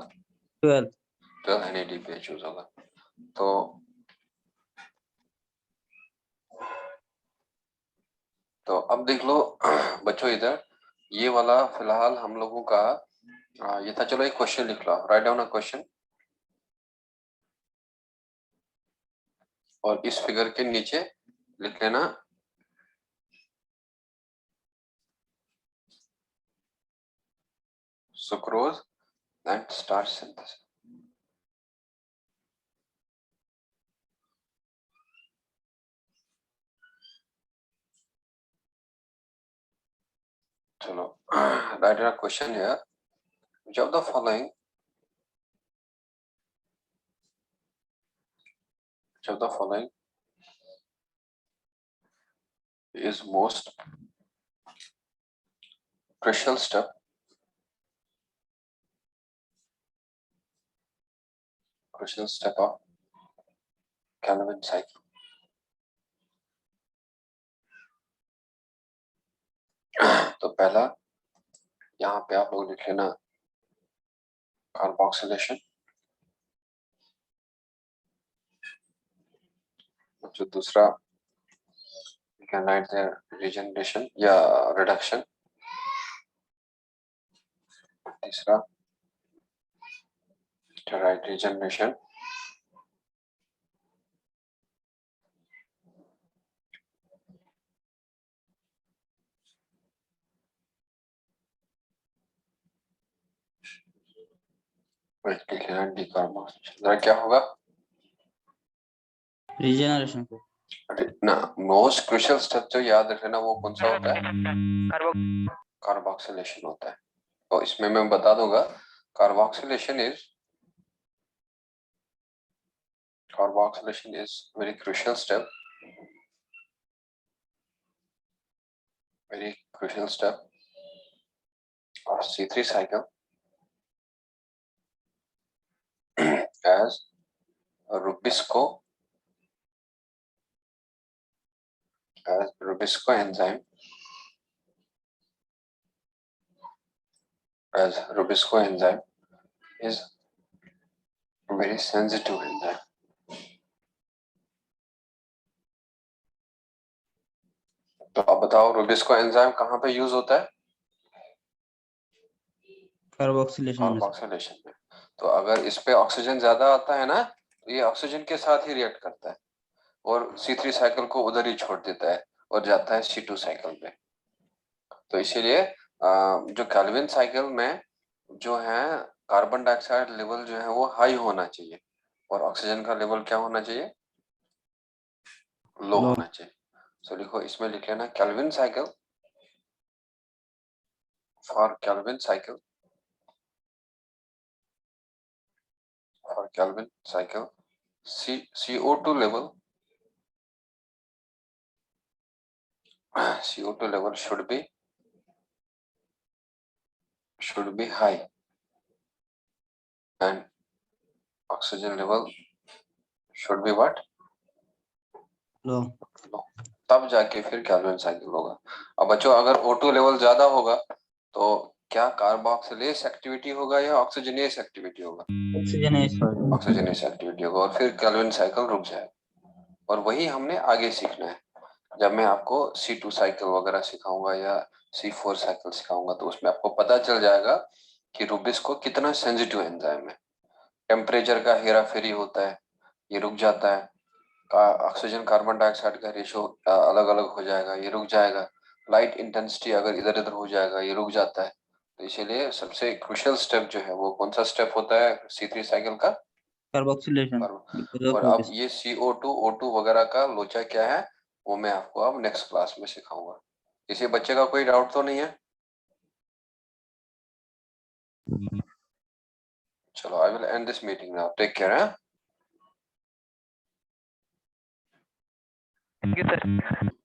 12 12 NADPH यूज होगा। तो अब देख लो बच्चों, इधर ये वाला फिलहाल हम लोगों का ये था। चलो एक क्वेश्चन लिख लो, राइट डाउन अ क्वेश्चन। और इस फिगर के नीचे लिख लेना सुक्रोज एंड स्टार्च सिंथेसिस। चलो write down a question here, which of the following is most crucial step of Calvin cycle? तो पहला यहाँ पे आप लोग लिख लेना कार्बोक्सिलेशन। जो दूसरा you can write there regeneration या reduction। तीसरा to write regeneration। लिख लेना डिकार्बोक्सिलेशन। जरा क्या होगा रीजनरेशन को ना? मोस्ट क्रुशियल स्टेप जो याद रखना वो कौन सा होता है? कार्बोक्सिलेशन होता है। तो इसमें मैं बता दूंगा carboxylation is very crucial step of C3 cycle as Rubisco enzyme is very sensitive enzyme। तो अब बताओ रुबिस्को एंजाइम कहाँ पे यूज होता है? कार्बोक्सिलेशन में कार्बोक्सिलेशन में। तो अगर इस पे ऑक्सीजन ज्यादा आता है ना, तो ये ऑक्सीजन के साथ ही रिएक्ट करता है और C3 साइकिल को उधर ही छोड़ देता है और जाता है C2 साइकिल पे। तो इसीलिए जो कैल्विन साइकिल में जो है कार्बन डाइऑक्साइड लेवल जो है वो हाई होना चाहिए और ऑक्सीजन का लेवल क्या होना चाहिए? लो लो होना चाहिए। सो लिखो, इसमें लिख लेना Calvin cycle for Calvin cycle CO2 level should be high and oxygen level should be what? लो तब जाके फिर कैल्विन साइकिल होगा। अब बच्चों अगर O2 लेवल ज्यादा होगा तो क्या कार्बोक्सिलेज एक्टिविटी होगा या ऑक्सीजनेस एक्टिविटी होगा? ऑक्सीजनेस एक्टिविटी होगा और फिर कैल्विन साइकिल रुक जाएगा। और वही हमने आगे सीखना है। जब मैं आपको C2 साइकिल वगैरह सिखाऊंगा या C4 साइकिल सिखाऊंगा तो उसमें आपको पता चल जाएगा कि रुबिस्को कितना सेंसिटिव एंजाइम है। टेम्परेचर का हेरा फेरी होता है, ये रुक जाता है। ऑक्सीजन कार्बन डाइऑक्साइड का रेशो अलग अलग हो जाएगा, ये रुक जाएगा। लाइट इंटेंसिटी अगर इधर इधर हो जाएगा, ये रुक जाता है। तो इसीलिए सबसे क्रुशियल स्टेप जो है वो कौन सा स्टेप होता है C3 साइकिल का? कार्बोक्सिलेशन और अब ये CO2 O2 वगैरह का लोचा क्या है वो मैं आपको अब नेक्स्ट क्लास में सिखाऊंगा। किसी बच्चे का कोई डाउट तो नहीं है? चलो, I will end this meeting now, take care. Thank you, sir.